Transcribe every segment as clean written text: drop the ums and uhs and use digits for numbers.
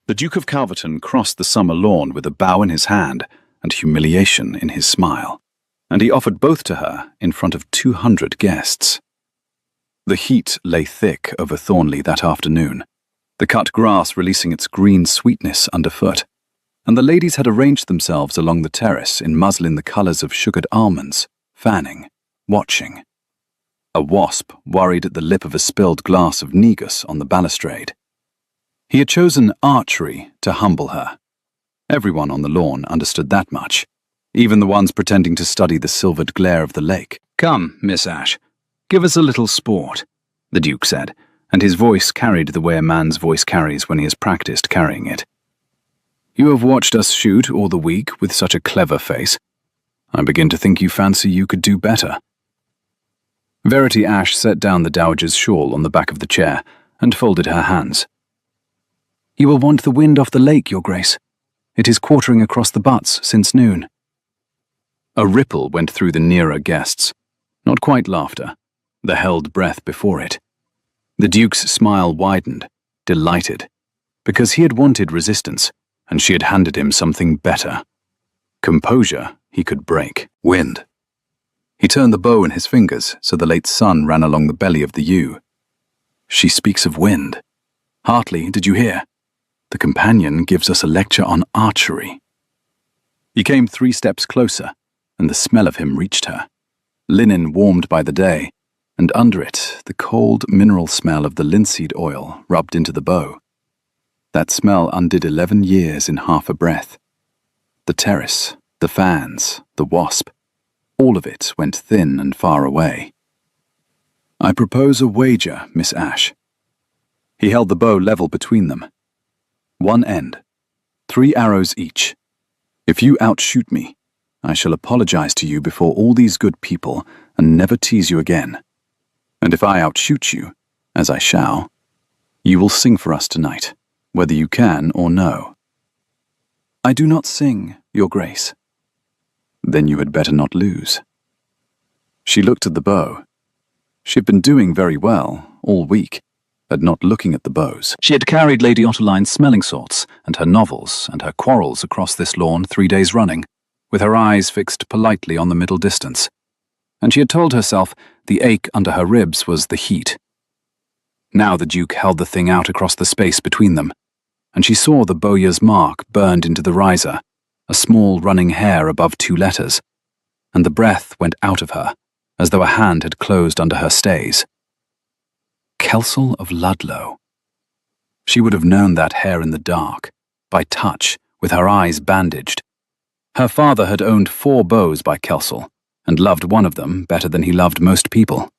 The Duke of Calverton crossed the summer lawn with a bow in his hand and humiliation in his smile, and he offered both to her in front of 200 guests. The heat lay thick over Thornley that afternoon, the cut grass releasing its green sweetness underfoot, and the ladies had arranged themselves along the terrace in muslin the colours of sugared almonds, fanning, watching. A wasp worried at the lip of a spilled glass of negus on the balustrade. He had chosen Archery to humble her. Everyone on the lawn understood that much, even the ones pretending to study the silvered glare of the lake. "Come, Miss Ashe, give us a little sport," the Duke said, and his voice carried the way a man's voice carries when he has practiced carrying it. "You have watched us shoot all the week with such a clever face. I begin to think you fancy you could do better." Verity Ashe set down the dowager's shawl on the back of the chair and folded her hands. "You will want the wind off the lake, Your Grace. It is quartering across the butts since noon." A ripple went through the nearer guests, not quite laughter, the held breath before it. The Duke's smile widened, delighted, because he had wanted resistance, and she had handed him something better. Composure he could break. Wind. He turned the bow in his fingers so the late sun ran along the belly of the yew. "She speaks of wind. Hartley, did you hear? The companion gives us a lecture on archery." He came 3 steps closer, and the smell of him reached her. Linen warmed by the day, and under it the cold mineral smell of the linseed oil rubbed into the bow. That smell undid 11 years in half a breath. The terrace, the fans, the wasp, all of it went thin and far away. "I propose a wager, Miss Ashe." He held the bow level between them. "One end, 3 arrows each. If you outshoot me, I shall apologize to you before all these good people and never tease you again. And if I outshoot you, as I shall, you will sing for us tonight, whether you can or no." "I do not sing, Your Grace." "Then you had better not lose." She looked at the bow. She had been doing very well all week, at not looking at the bows. She had carried Lady Ottoline's smelling salts and her novels and her quarrels across this lawn 3 days running, with her eyes fixed politely on the middle distance, and she had told herself the ache under her ribs was the heat. Now the Duke held the thing out across the space between them, and she saw the bowyer's mark burned into the riser, a small running hair above 2 letters, and the breath went out of her, as though a hand had closed under her stays. Kelsall of Ludlow. She would have known that hair in the dark, by touch, with her eyes bandaged. Her father had owned 4 bows by Kelsall, and loved one of them better than he loved most people.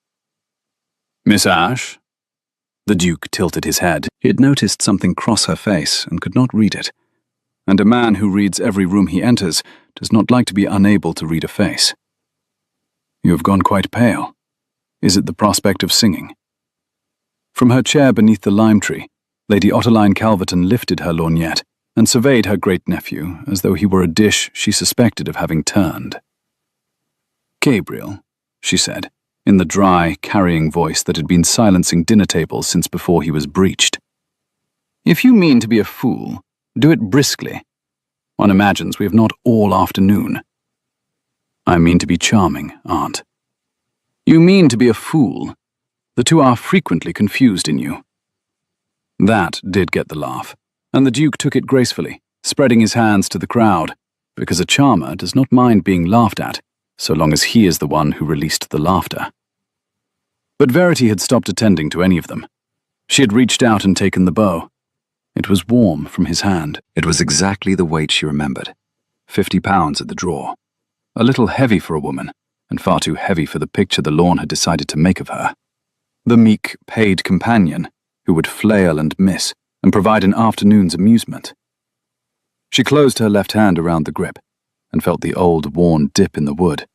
"Miss Ashe?" The Duke tilted his head. He had noticed something cross her face and could not read it, and a man who reads every room he enters does not like to be unable to read a face. "You have gone quite pale. Is it the prospect of singing?" From her chair beneath the lime tree, Lady Ottoline Calverton lifted her lorgnette and surveyed her great-nephew as though he were a dish she suspected of having turned. "Gabriel," she said, in the dry, carrying voice that had been silencing dinner tables since before he was breeched. "If you mean to be a fool, do it briskly. One imagines we have not all afternoon." "I mean to be charming, Aunt." "You mean to be a fool. The two are frequently confused in you." That did get the laugh, and the Duke took it gracefully, spreading his hands to the crowd, because a charmer does not mind being laughed at, so long as he is the one who released the laughter. But Verity had stopped attending to any of them. She had reached out and taken the bow. It was warm from his hand. It was exactly the weight she remembered. 50 pounds at the draw. A little heavy for a woman, and far too heavy for the picture the lawn had decided to make of her. The meek, paid companion who would flail and miss and provide an afternoon's amusement. She closed her left hand around the grip and felt the old, worn dip in the wood,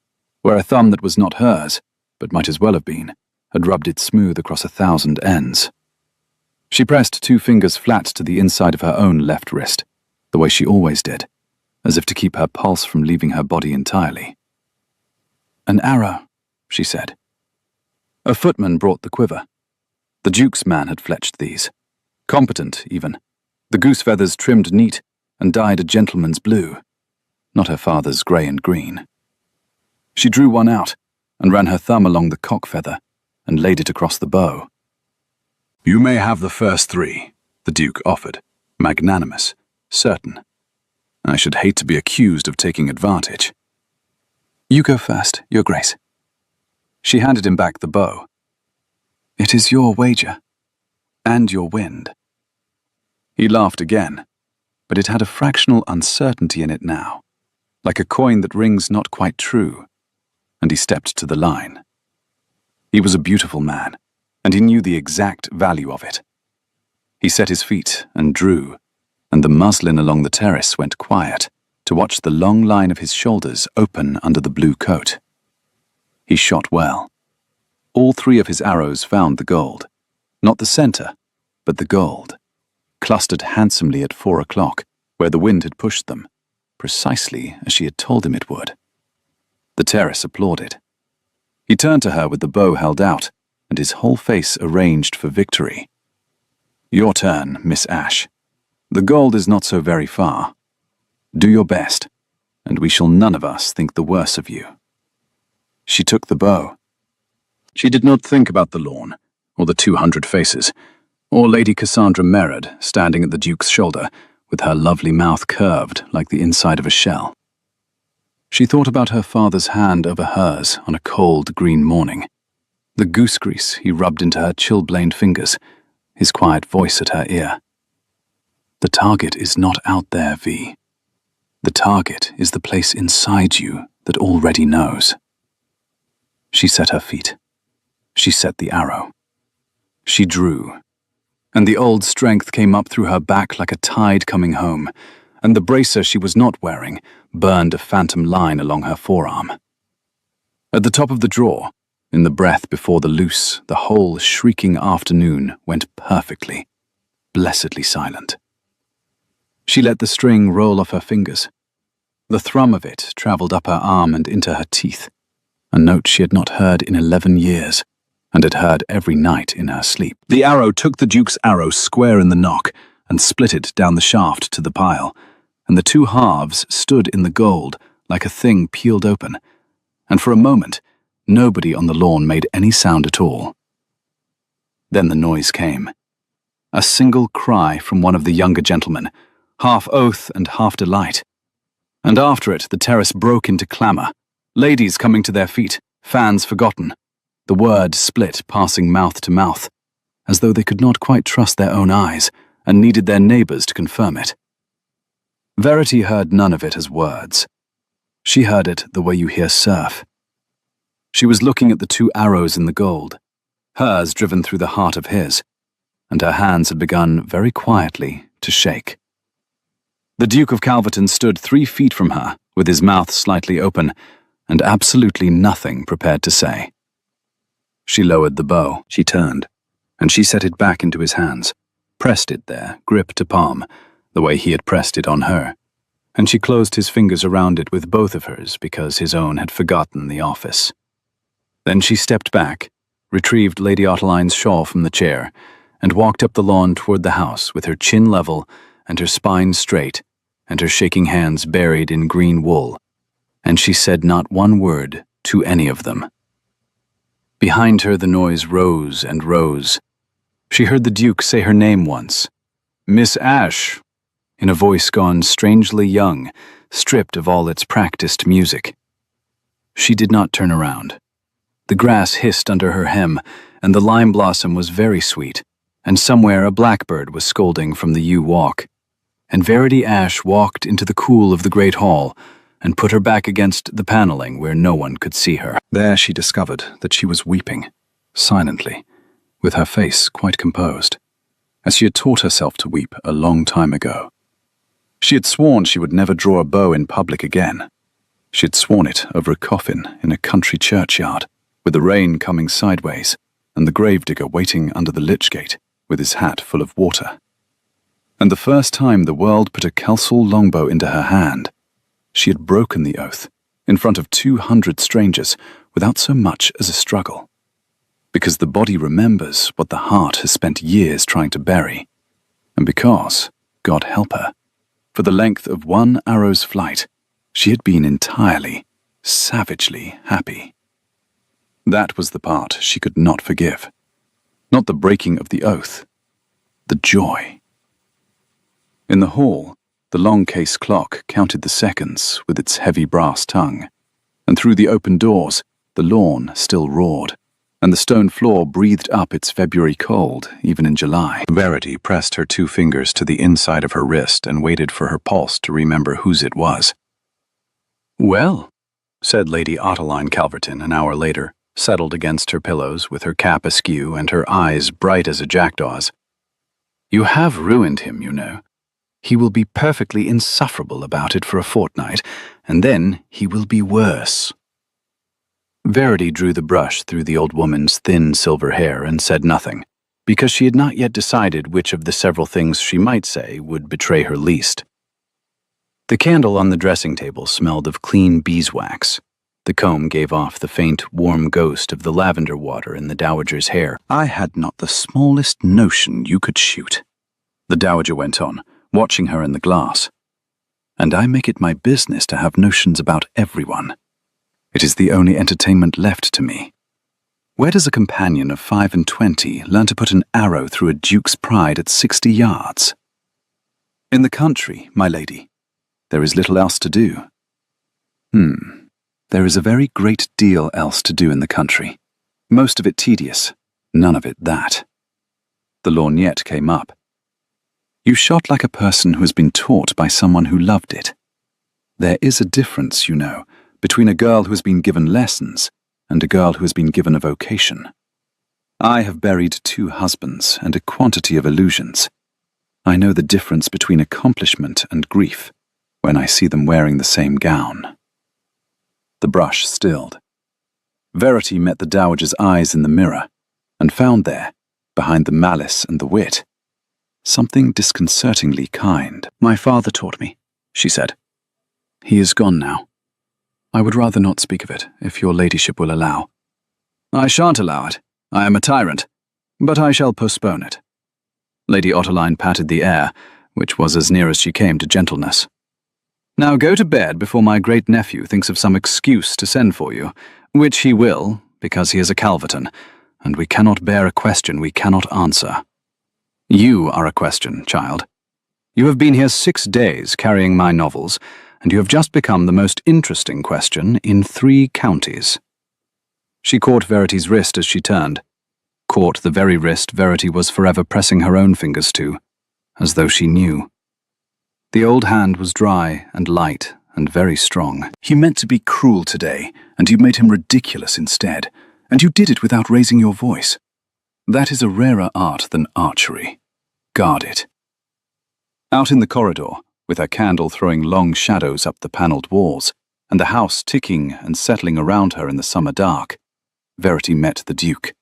where a thumb that was not hers, but might as well have been, had rubbed it smooth across 1,000 ends. She pressed 2 fingers flat to the inside of her own left wrist, the way she always did, as if to keep her pulse from leaving her body entirely. "An arrow," she said. A footman brought the quiver. The Duke's man had fletched these. Competent, even. the goose feathers trimmed neat and dyed a gentleman's blue, not her father's grey and green. She drew one out and ran her thumb along the cock feather and laid it across the bow. "You may have the first 3, the Duke offered, magnanimous, certain. I should hate to be accused of taking advantage." "You go first, Your Grace." She handed him back the bow. "It is your wager, and your wind." He laughed again, but it had a fractional uncertainty in it now, like a coin that rings not quite true, and he stepped to the line. He was a beautiful man, and he knew the exact value of it. He set his feet and drew, and the muslin along the terrace went quiet to watch the long line of his shoulders open under the blue coat. He shot well. All 3 of his arrows found the gold. Not the center, but the gold, clustered handsomely at 4 o'clock, where the wind had pushed them, precisely as she had told him it would. The terrace applauded. He turned to her with the bow held out, and his whole face arranged for victory. "Your turn, Miss Ash. The gold is not so very far. Do your best, and we shall none of us think the worse of you." She took the bow. She did not think about the lawn, or the 200 faces, or Lady Cassandra Merrid standing at the Duke's shoulder, with her lovely mouth curved like the inside of a shell. She thought about her father's hand over hers on a cold green morning, the goose grease he rubbed into her chilblained fingers, his quiet voice at her ear. "The target is not out there, V. The target is the place inside you that already knows." She set her feet. She set the arrow. She drew, and the old strength came up through her back like a tide coming home, and the bracer she was not wearing burned a phantom line along her forearm. At the top of the draw, in the breath before the loose, the whole shrieking afternoon went perfectly, blessedly silent. She let the string roll off her fingers. The thrum of it travelled up her arm and into her teeth, a note she had not heard in 11 years, and had heard every night in her sleep. The arrow took the Duke's arrow square in the nock and split it down the shaft to the pile, and the 2 halves stood in the gold like a thing peeled open, and for a moment nobody on the lawn made any sound at all. Then the noise came. A single cry from one of the younger gentlemen, half oath and half delight. And after it the terrace broke into clamour, ladies coming to their feet, fans forgotten, the word split passing mouth to mouth, as though they could not quite trust their own eyes and needed their neighbours to confirm it. Verity heard none of it as words. She heard it the way you hear surf. She was looking at the 2 arrows in the gold, hers driven through the heart of his, and her hands had begun very quietly to shake. The Duke of Calverton stood 3 feet from her, with his mouth slightly open, and absolutely nothing prepared to say. She lowered the bow. She turned, and she set it back into his hands, pressed it there, grip to palm, the way he had pressed it on her, and she closed his fingers around it with both of hers because his own had forgotten the office. Then she stepped back, retrieved Lady Oteline's shawl from the chair, and walked up the lawn toward the house with her chin level and her spine straight and her shaking hands buried in green wool, and she said not one word to any of them. Behind her the noise rose and rose. She heard the Duke say her name once, "Miss Ash," in a voice gone strangely young, stripped of all its practiced music. She did not turn around. The grass hissed under her hem, and the lime blossom was very sweet, and somewhere a blackbird was scolding from the yew walk. And Verity Ash walked into the cool of the great hall, and put her back against the paneling where no one could see her. There she discovered that she was weeping, silently, with her face quite composed, as she had taught herself to weep a long time ago. She had sworn she would never draw a bow in public again. She had sworn it over a coffin in a country churchyard, with the rain coming sideways, and the gravedigger waiting under the lich gate with his hat full of water. And the first time the world put a Kelsall longbow into her hand, she had broken the oath in front of 200 strangers without so much as a struggle. Because the body remembers what the heart has spent years trying to bury, and because, God help her. For the length of one arrow's flight, she had been entirely, savagely happy. That was the part she could not forgive. Not the breaking of the oath, the joy. In the hall, the long case clock counted the seconds with its heavy brass tongue, and through the open doors, the lawn still roared, and the stone floor breathed up its February cold, even in July. Verity pressed her 2 fingers to the inside of her wrist and waited for her pulse to remember whose it was. "Well," said Lady Ottoline Calverton an hour later, settled against her pillows with her cap askew and her eyes bright as a jackdaw's. "You have ruined him, you know. He will be perfectly insufferable about it for a fortnight, and then he will be worse." Verity drew the brush through the old woman's thin silver hair and said nothing, because she had not yet decided which of the several things she might say would betray her least. The candle on the dressing table smelled of clean beeswax. The comb gave off the faint, warm ghost of the lavender water in the dowager's hair. "I had not the smallest notion you could shoot," the dowager went on, watching her in the glass. "And I make it my business to have notions about everyone. It is the only entertainment left to me. Where does a companion of 25 learn to put an arrow through a duke's pride at 60 yards? In the country, my lady, there is little else to do." There is a very great deal else to do in the country. Most of it tedious, none of it that. The lorgnette came up. "You shot like a person who has been taught by someone who loved it. There is a difference, you know, between a girl who has been given lessons and a girl who has been given a vocation. I have buried 2 husbands and a quantity of illusions. I know the difference between accomplishment and grief when I see them wearing the same gown." The brush stilled. Verity met the dowager's eyes in the mirror and found there, behind the malice and the wit, something disconcertingly kind. "My father taught me," she said. "He is gone now. I would rather not speak of it, if your ladyship will allow." "I shan't allow it. I am a tyrant. But I shall postpone it." Lady Ottoline patted the air, which was as near as she came to gentleness. "Now go to bed before my great-nephew thinks of some excuse to send for you, which he will, because he is a Calverton, and we cannot bear a question we cannot answer. You are a question, child. You have been here 6 days carrying my novels, and you have just become the most interesting question in 3 counties." She caught Verity's wrist as she turned, caught the very wrist Verity was forever pressing her own fingers to, as though she knew. The old hand was dry and light and very strong. "He meant to be cruel today, and you made him ridiculous instead, and you did it without raising your voice. That is a rarer art than archery. Guard it." Out in the corridor, with her candle throwing long shadows up the panelled walls, and the house ticking and settling around her in the summer dark, Verity met the Duke.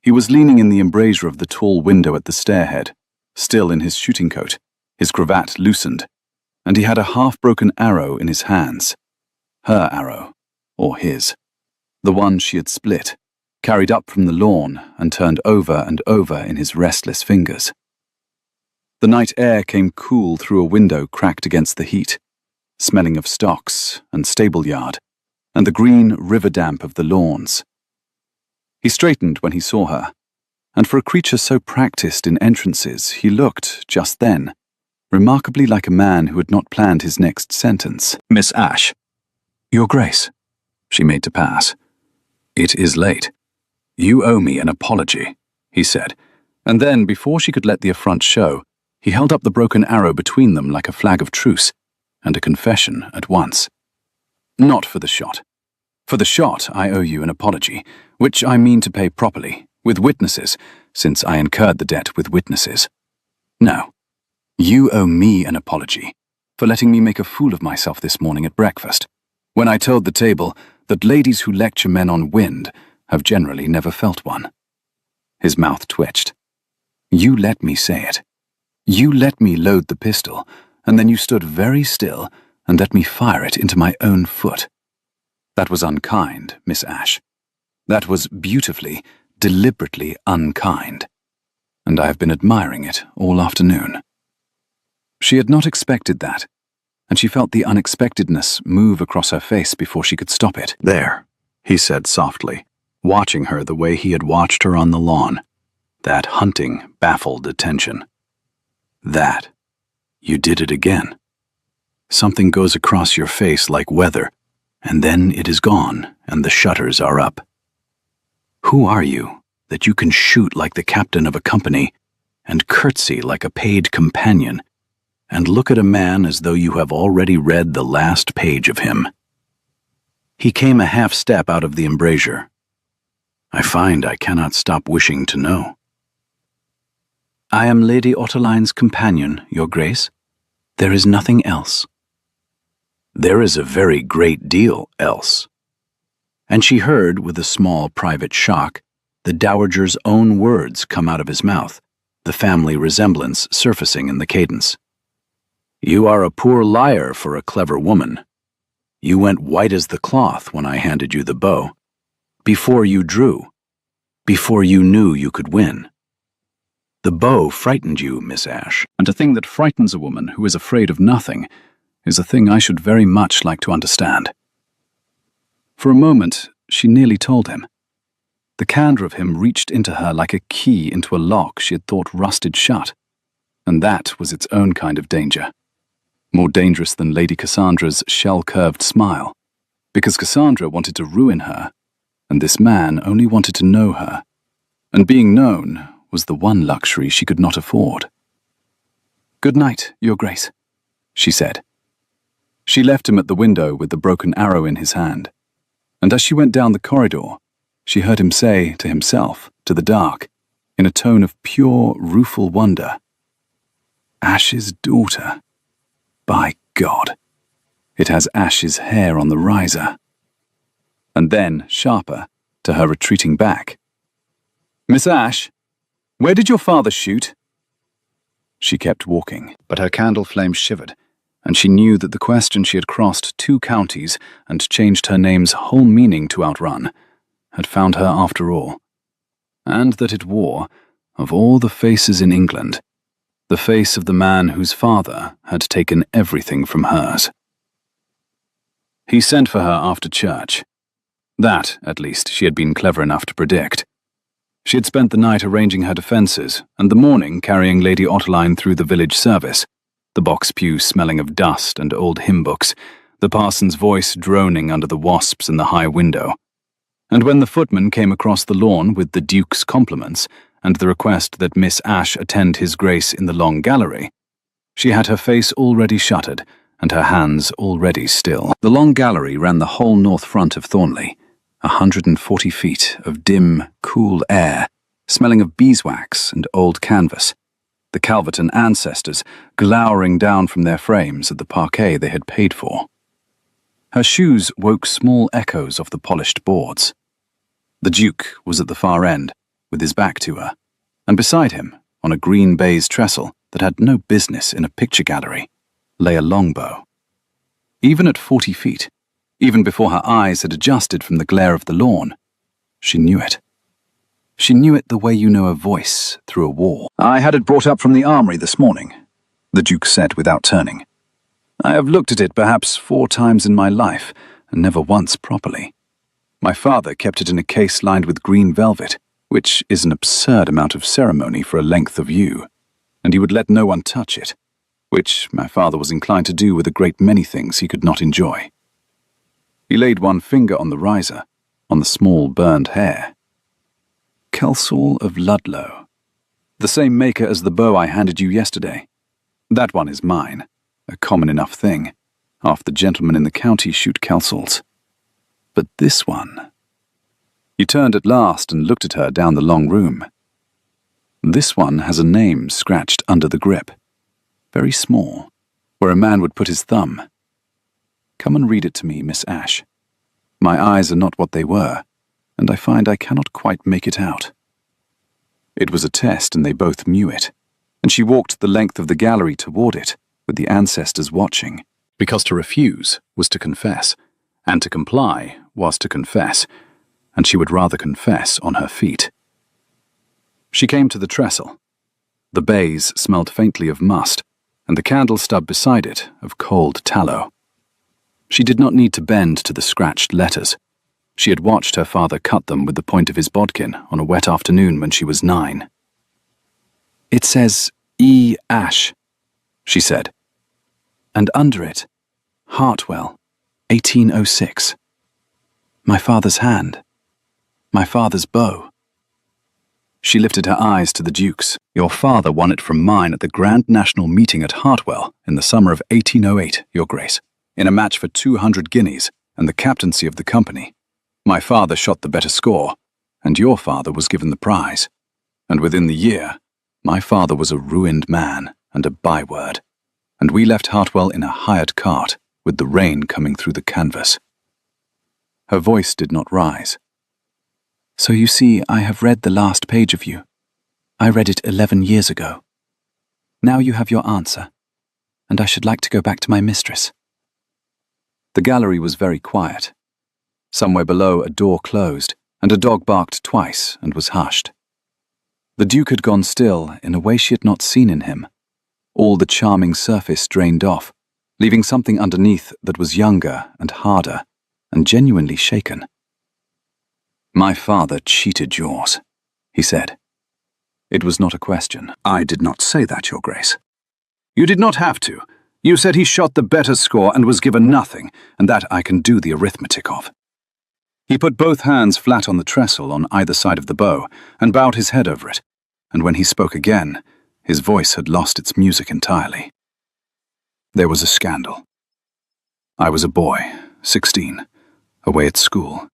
He was leaning in the embrasure of the tall window at the stairhead, still in his shooting coat, his cravat loosened, and he had a half-broken arrow in his hands. Her arrow, or his. The one she had split, carried up from the lawn and turned over and over in his restless fingers. The night air came cool through a window cracked against the heat, smelling of stocks and stable-yard, and the green river damp of the lawns. He straightened when he saw her, and for a creature so practiced in entrances, he looked, just then, remarkably like a man who had not planned his next sentence. "Miss Ashe." "Your Grace," she made to pass. "It is late. You owe me an apology," he said, and then, before she could let the affront show, he held up the broken arrow between them like a flag of truce, and a confession at once. "Not for the shot. For the shot I owe you an apology, which I mean to pay properly, with witnesses, since I incurred the debt with witnesses. No. You owe me an apology for letting me make a fool of myself this morning at breakfast, when I told the table that ladies who lecture men on wind have generally never felt one." His mouth twitched. "You let me say it. You let me load the pistol, and then you stood very still and let me fire it into my own foot. That was unkind, Miss Ashe. That was beautifully, deliberately unkind. And I have been admiring it all afternoon." She had not expected that, and she felt the unexpectedness move across her face before she could stop it. "There," he said softly, watching her the way he had watched her on the lawn. That hunting, baffled attention. "That. You did it again. Something goes across your face like weather, and then it is gone, and the shutters are up. Who are you, that you can shoot like the captain of a company, and curtsy like a paid companion, and look at a man as though you have already read the last page of him?" He came a half step out of the embrasure. "I find I cannot stop wishing to know." "I am Lady Otterline's companion, Your Grace. There is nothing else." "There is a very great deal else." And she heard, with a small private shock, the dowager's own words come out of his mouth, the family resemblance surfacing in the cadence. "You are a poor liar for a clever woman. You went white as the cloth when I handed you the bow. Before you drew. Before you knew you could win. The bow frightened you, Miss Ashe, and a thing that frightens a woman who is afraid of nothing is a thing I should very much like to understand." For a moment, she nearly told him. The candor of him reached into her like a key into a lock she had thought rusted shut, and that was its own kind of danger. More dangerous than Lady Cassandra's shell-curved smile, because Cassandra wanted to ruin her, and this man only wanted to know her, and being known was the one luxury she could not afford. "Good night, Your Grace," she said. She left him at the window with the broken arrow in his hand, and as she went down the corridor, she heard him say to himself, to the dark, in a tone of pure, rueful wonder, "Ashe's daughter. By God, it has Ashe's hair on the riser." And then, sharper, to her retreating back, "Miss Ashe, where did your father shoot?" She kept walking, but her candle flame shivered, and she knew that the question she had crossed 2 counties and changed her name's whole meaning to outrun had found her after all, and that it wore, of all the faces in England, the face of the man whose father had taken everything from hers. He sent for her after church. That, at least, she had been clever enough to predict. She had spent the night arranging her defences, and the morning carrying Lady Otterline through the village service, the box pew smelling of dust and old hymn books, the parson's voice droning under the wasps in the high window. And when the footman came across the lawn with the Duke's compliments and the request that Miss Ashe attend his grace in the long gallery, she had her face already shuttered and her hands already still. The long gallery ran the whole north front of Thornley, 140 feet of dim, cool air, smelling of beeswax and old canvas, the Calverton ancestors glowering down from their frames at the parquet they had paid for. Her shoes woke small echoes off the polished boards. The Duke was at the far end, with his back to her, and beside him, on a green baize trestle that had no business in a picture gallery, lay a longbow. Even at 40 feet, even before her eyes had adjusted from the glare of the lawn, she knew it. She knew it the way you know a voice through a wall. "I had it brought up from the armory this morning," the Duke said without turning. "I have looked at it perhaps 4 times in my life, and never once properly. My father kept it in a case lined with green velvet, which is an absurd amount of ceremony for a length of yew, and he would let no one touch it, which my father was inclined to do with a great many things he could not enjoy." He laid one finger on the riser, on the small burned hair. "Kelsall of Ludlow. The same maker as the bow I handed you yesterday. That one is mine, a common enough thing. Half the gentlemen in the county shoot Kelsalls. But this one..." He turned at last and looked at her down the long room. "This one has a name scratched under the grip. Very small, where a man would put his thumb. Come and read it to me, Miss Ashe. My eyes are not what they were, and I find I cannot quite make it out." It was a test, and they both knew it, and she walked the length of the gallery toward it, with the ancestors watching, because to refuse was to confess, and to comply was to confess, and she would rather confess on her feet. She came to the trestle. The baize smelled faintly of must, and the candle stub beside it of cold tallow. She did not need to bend to the scratched letters. She had watched her father cut them with the point of his bodkin on a wet afternoon when she was 9. "It says E. Ash," she said. "And under it, Hartwell, 1806. My father's hand. My father's bow." She lifted her eyes to the Duke's. "Your father won it from mine at the Grand National Meeting at Hartwell in the summer of 1808, Your Grace, in a match for 200 guineas and the captaincy of the company. My father shot the better score, and your father was given the prize. And within the year, my father was a ruined man and a byword, and we left Hartwell in a hired cart with the rain coming through the canvas." Her voice did not rise. "So you see, I have read the last page of you. I read it 11 years ago. Now you have your answer, and I should like to go back to my mistress." The gallery was very quiet. Somewhere below, a door closed, and a dog barked twice and was hushed. The Duke had gone still in a way she had not seen in him. All the charming surface drained off, leaving something underneath that was younger and harder and genuinely shaken. "My father cheated yours," he said. It was not a question. "I did not say that, Your Grace." "You did not have to. You said he shot the better score and was given nothing, and that I can do the arithmetic of." He put both hands flat on the trestle on either side of the bow and bowed his head over it, and when he spoke again, his voice had lost its music entirely. "There was a scandal. I was a boy, 16, away at school.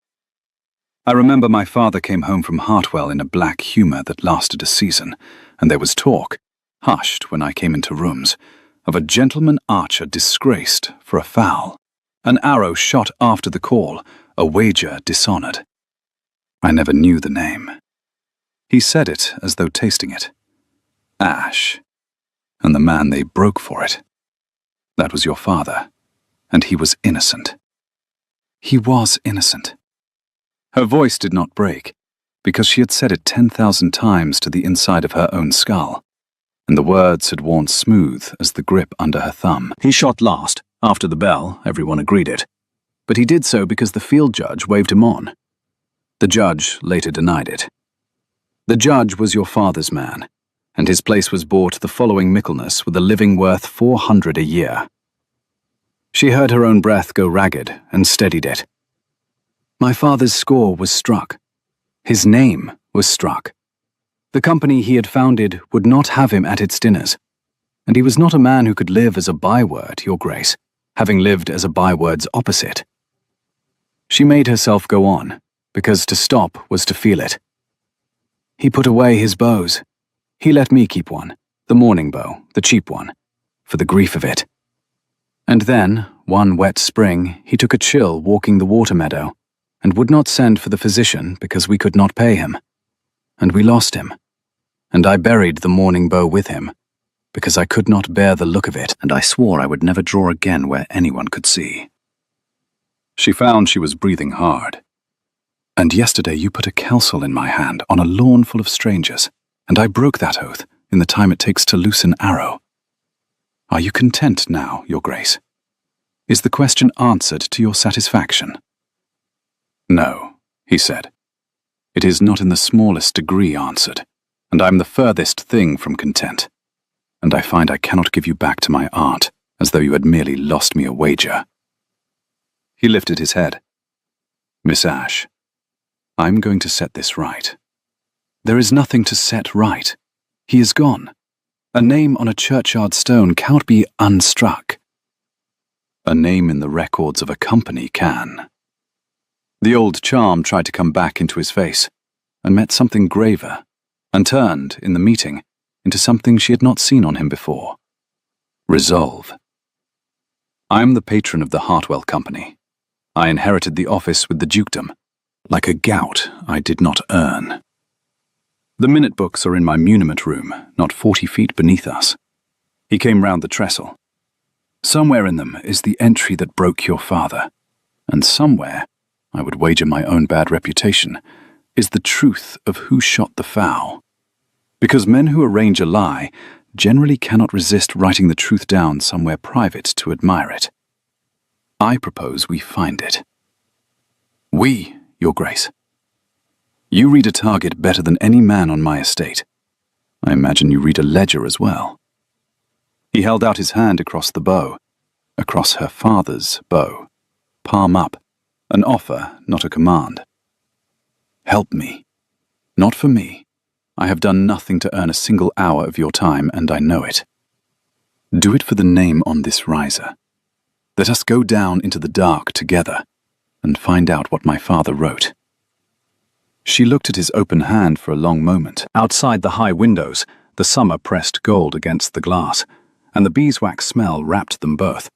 I remember my father came home from Hartwell in a black humour that lasted a season, and there was talk, hushed when I came into rooms, of a gentleman archer disgraced for a foul, an arrow shot after the call, a wager dishonoured. I never knew the name. He said it as though tasting it. Ash. And the man they broke for it. That was your father, and he was innocent." He was innocent. Her voice did not break, because she had said it 10,000 times to the inside of her own skull, and the words had worn smooth as the grip under her thumb. "He shot last, after the bell, everyone agreed it. But he did so because the field judge waved him on. The judge later denied it. The judge was your father's man, and his place was bought the following Michaelmas with a living worth 400 a year." She heard her own breath go ragged and steadied it. "My father's score was struck. His name was struck. The company he had founded would not have him at its dinners, and he was not a man who could live as a byword, Your Grace, having lived as a byword's opposite." She made herself go on, because to stop was to feel it. "He put away his bows. He let me keep one, the morning bow, the cheap one, for the grief of it. And then, one wet spring, he took a chill walking the water meadow, and would not send for the physician because we could not pay him. And we lost him. And I buried the morning bow with him, because I could not bear the look of it, and I swore I would never draw again where anyone could see." She found she was breathing hard. "And yesterday you put a celsel in my hand on a lawn full of strangers, and I broke that oath in the time it takes to loose an arrow. Are you content now, Your Grace? Is the question answered to your satisfaction?" "No," he said. "It is not in the smallest degree answered, and I am the furthest thing from content. And I find I cannot give you back to my aunt, as though you had merely lost me a wager." He lifted his head. "Miss Ash, I'm going to set this right." "There is nothing to set right. He is gone. A name on a churchyard stone cannot be unstruck." "A name in the records of a company can." The old charm tried to come back into his face, and met something graver, and turned, in the meeting, into something she had not seen on him before. Resolve. "I am the patron of the Hartwell Company. I inherited the office with the dukedom. Like a gout, I did not earn. The minute books are in my muniment room, not 40 feet beneath us." He came round the trestle. "Somewhere in them is the entry that broke your father, and somewhere, I would wager my own bad reputation, is the truth of who shot the fowl. Because men who arrange a lie generally cannot resist writing the truth down somewhere private to admire it. I propose we find it. We, Your Grace. You read a target better than any man on my estate. I imagine you read a ledger as well. He held out his hand across the bow, across her father's bow, palm up, an offer, not a command. Help me. Not for me. I have done nothing to earn a single hour of your time, and I know it. Do it for the name on this riser. Let us go down into the dark together and find out what my father wrote. She looked at his open hand for a long moment. Outside the high windows, the summer pressed gold against the glass, and the beeswax smell wrapped them both.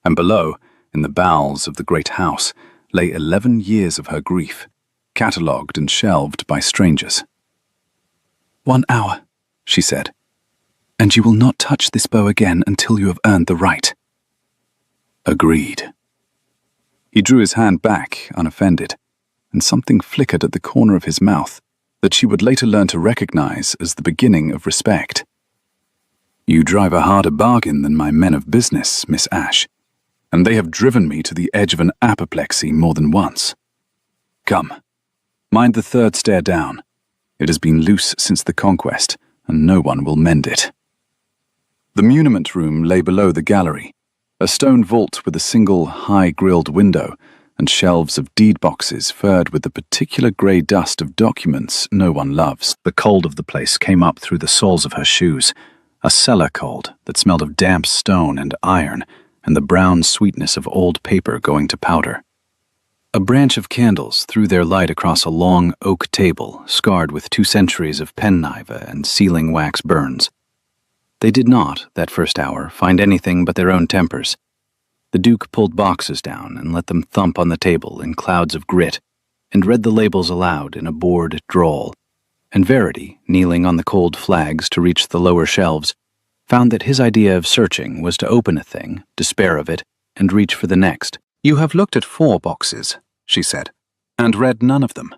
And below, in the bowels of the great house, lay 11 years of her grief, catalogued and shelved by strangers. 1 hour, she said, and you will not touch this bow again until you have earned the right. Agreed. He drew his hand back, unoffended, and something flickered at the corner of his mouth that she would later learn to recognize as the beginning of respect. You drive a harder bargain than my men of business, Miss Ashe, and they have driven me to the edge of an apoplexy more than once. Come, mind the third stair down. It has been loose since the conquest, and no one will mend it. The muniment room lay below the gallery, a stone vault with a single high-grilled window and shelves of deed boxes furred with the particular grey dust of documents no one loves. The cold of the place came up through the soles of her shoes, a cellar cold that smelled of damp stone and iron and the brown sweetness of old paper going to powder. A branch of candles threw their light across a long oak table scarred with 2 centuries of penknife and sealing wax burns. They did not, that first hour, find anything but their own tempers. The Duke pulled boxes down and let them thump on the table in clouds of grit, and read the labels aloud in a bored drawl. And Verity, kneeling on the cold flags to reach the lower shelves, found that his idea of searching was to open a thing, despair of it, and reach for the next. You have looked at 4 boxes, she said, and read none of them.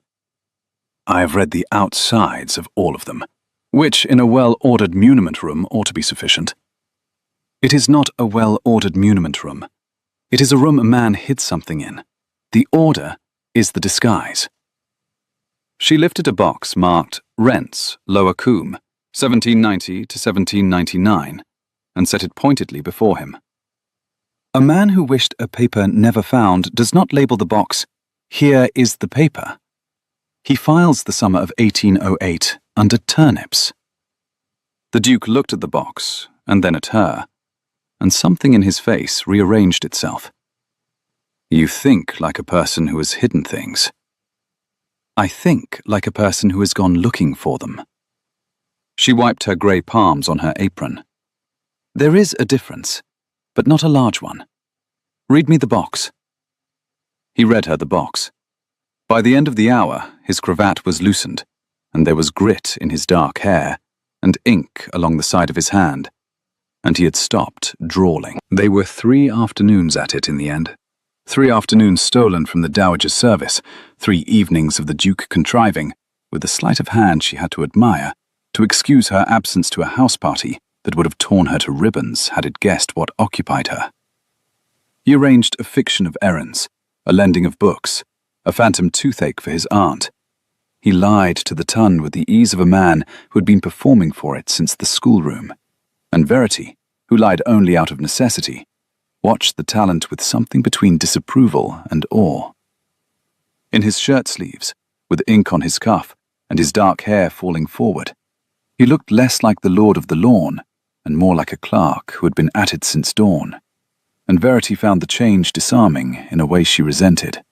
I have read the outsides of all of them, which in a well-ordered muniment room ought to be sufficient. It is not a well-ordered muniment room. It is a room a man hid something in. The order is the disguise. She lifted a box marked Rents, Lower Coombe, 1790 to 1799, and set it pointedly before him. A man who wished a paper never found does not label the box, "Here is the paper." He files the summer of 1808 under turnips. The Duke looked at the box, and then at her, and something in his face rearranged itself. You think like a person who has hidden things. I think like a person who has gone looking for them. She wiped her grey palms on her apron. There is a difference, but not a large one. Read me the box. He read her the box. By the end of the hour, his cravat was loosened, and there was grit in his dark hair, and ink along the side of his hand, and he had stopped drawling. They were 3 afternoons at it in the end. 3 afternoons stolen from the Dowager's service, 3 evenings of the Duke contriving, with a sleight of hand she had to admire, to excuse her absence to a house party that would have torn her to ribbons had it guessed what occupied her. He arranged a fiction of errands, a lending of books, a phantom toothache for his aunt. He lied to the ton with the ease of a man who had been performing for it since the schoolroom. And Verity, who lied only out of necessity, watched the talent with something between disapproval and awe. In his shirt sleeves, with ink on his cuff and his dark hair falling forward, he looked less like the Lord of the Lawn and more like a clerk who had been at it since dawn, and Verity found the change disarming in a way she resented.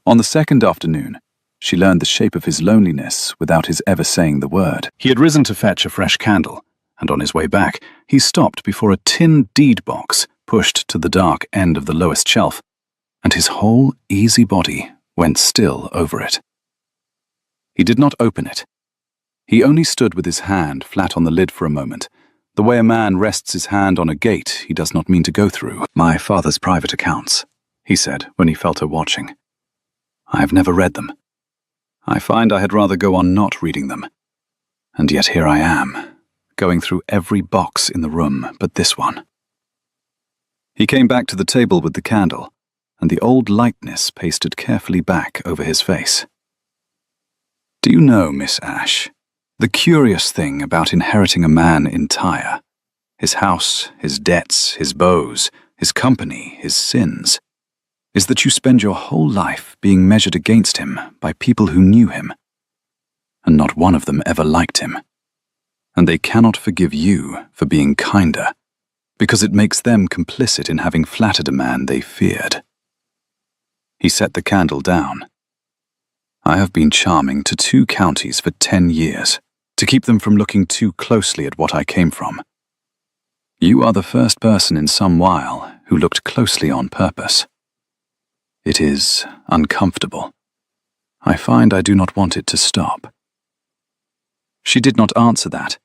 On the second afternoon, she learned the shape of his loneliness without his ever saying the word. He had risen to fetch a fresh candle, and on his way back, he stopped before a tin deed box pushed to the dark end of the lowest shelf, and his whole easy body went still over it. He did not open it. He only stood with his hand flat on the lid for a moment, the way a man rests his hand on a gate he does not mean to go through. My father's private accounts, he said when he felt her watching. I have never read them. I find I had rather go on not reading them. And yet here I am, going through every box in the room but this one. He came back to the table with the candle, and the old lightness pasted carefully back over his face. Do you know, Miss Ash, the curious thing about inheriting a man entire, his house, his debts, his beaus, his company, his sins, is that you spend your whole life being measured against him by people who knew him, and not one of them ever liked him. And they cannot forgive you for being kinder, because it makes them complicit in having flattered a man they feared. He set the candle down. I have been charming to 2 counties for 10 years, to keep them from looking too closely at what I came from. You are the first person in some while who looked closely on purpose. It is uncomfortable. I find I do not want it to stop. She did not answer that,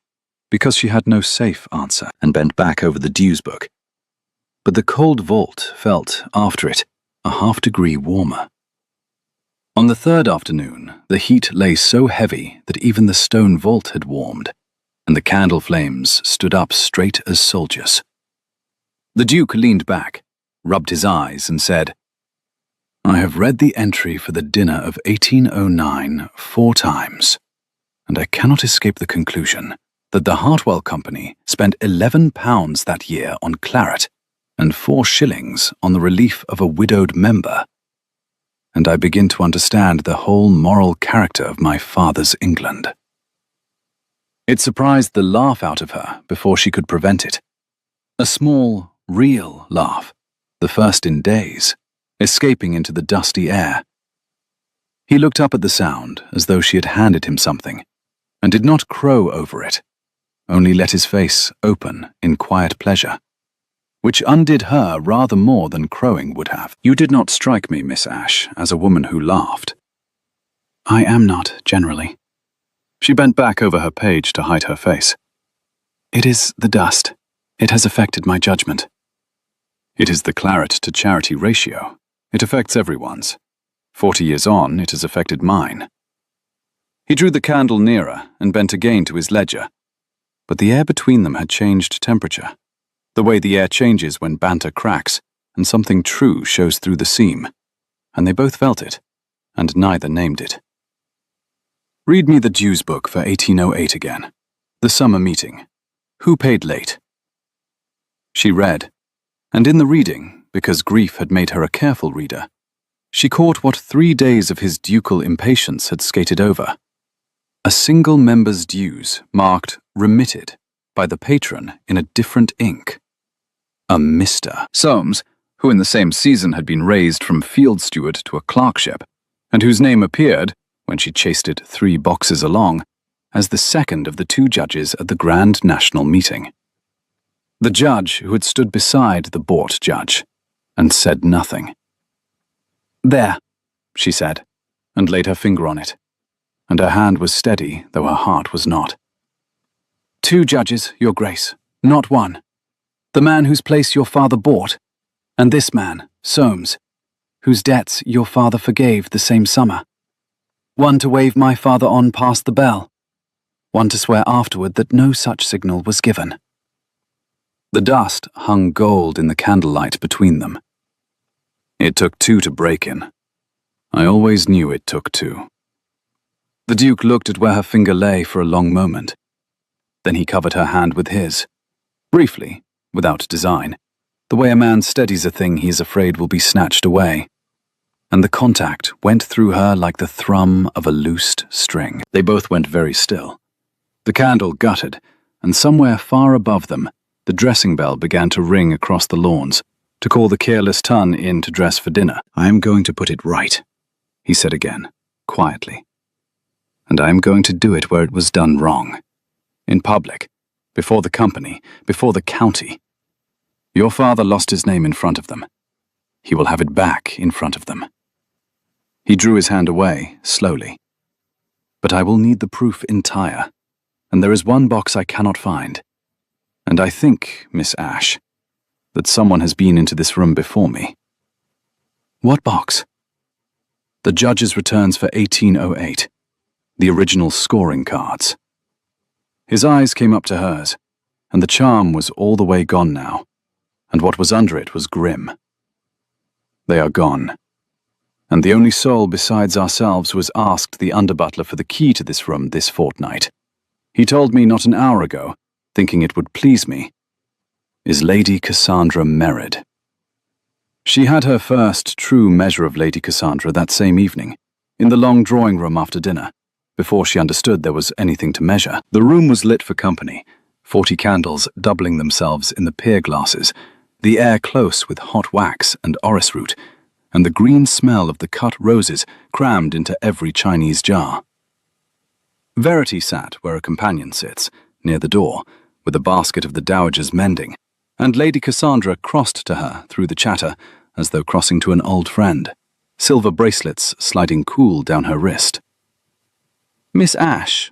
because she had no safe answer, and bent back over the dues book. But the cold vault felt, after it, a half-degree warmer. On the 3rd afternoon, the heat lay so heavy that even the stone vault had warmed, and the candle flames stood up straight as soldiers. The Duke leaned back, rubbed his eyes, and said, I have read the entry for the dinner of 1809 4 times, and I cannot escape the conclusion that the Hartwell Company spent £11 that year on claret and 4 shillings on the relief of a widowed member. And I begin to understand the whole moral character of my father's England. It surprised the laugh out of her before she could prevent it. A small, real laugh, the first in days, escaping into the dusty air. He looked up at the sound as though she had handed him something, and did not crow over it, only let his face open in quiet pleasure, which undid her rather more than crowing would have. You did not strike me, Miss Ash, as a woman who laughed. I am not, generally. She bent back over her page to hide her face. It is the dust. It has affected my judgment. It is the claret to charity ratio. It affects everyone's. 40 years on, it has affected mine. He drew the candle nearer and bent again to his ledger, but the air between them had changed temperature, the way the air changes when banter cracks and something true shows through the seam, and they both felt it, and neither named it. Read me the dues book for 1808 again. The summer meeting. Who paid late? She read, and in the reading, because grief had made her a careful reader, she caught what 3 days of his ducal impatience had skated over. A single member's dues marked remitted by the patron in a different ink. A Mr. Soames, who in the same season had been raised from field steward to a clerkship, and whose name appeared, when she chased it 3 boxes along, as the second of the 2 judges at the Grand National Meeting. The judge who had stood beside the bought judge, and said nothing. There, she said, and laid her finger on it, and her hand was steady, though her heart was not. 2 judges, your grace, not 1. The man whose place your father bought, and this man, Soames, whose debts your father forgave the same summer. 1 to wave my father on past the bell, 1 to swear afterward that no such signal was given. The dust hung gold in the candlelight between them. It took 2 to break in. I always knew it took 2. The Duke looked at where her finger lay for a long moment. Then he covered her hand with his, briefly, without design, the way a man steadies a thing he is afraid will be snatched away. And the contact went through her like the thrum of a loosed string. They both went very still. The candle guttered, and somewhere far above them, the dressing bell began to ring across the lawns, to call the careless ton in to dress for dinner. I am going to put it right, he said again, quietly. And I am going to do it where it was done wrong. In public, before the company, before the county. Your father lost his name in front of them. He will have it back in front of them. He drew his hand away, slowly. But I will need the proof entire, and there is 1 box I cannot find. And I think, Miss Ash, that someone has been into this room before me. What box? The judge's returns for 1808. The original scoring cards. His eyes came up to hers, and the charm was all the way gone now, and what was under it was grim. They are gone, and the only soul besides ourselves who has asked the under-butler for the key to this room this fortnight, he told me not an hour ago, thinking it would please me, is Lady Cassandra Merrid. She had her first true measure of Lady Cassandra that same evening, in the long drawing-room after dinner, before she understood there was anything to measure. The room was lit for company, 40 candles doubling themselves in the pier glasses, the air close with hot wax and orris root, and the green smell of the cut roses crammed into every Chinese jar. Verity sat where a companion sits, near the door, with a basket of the dowager's mending, and Lady Cassandra crossed to her through the chatter as though crossing to an old friend, silver bracelets sliding cool down her wrist. "Miss Ash,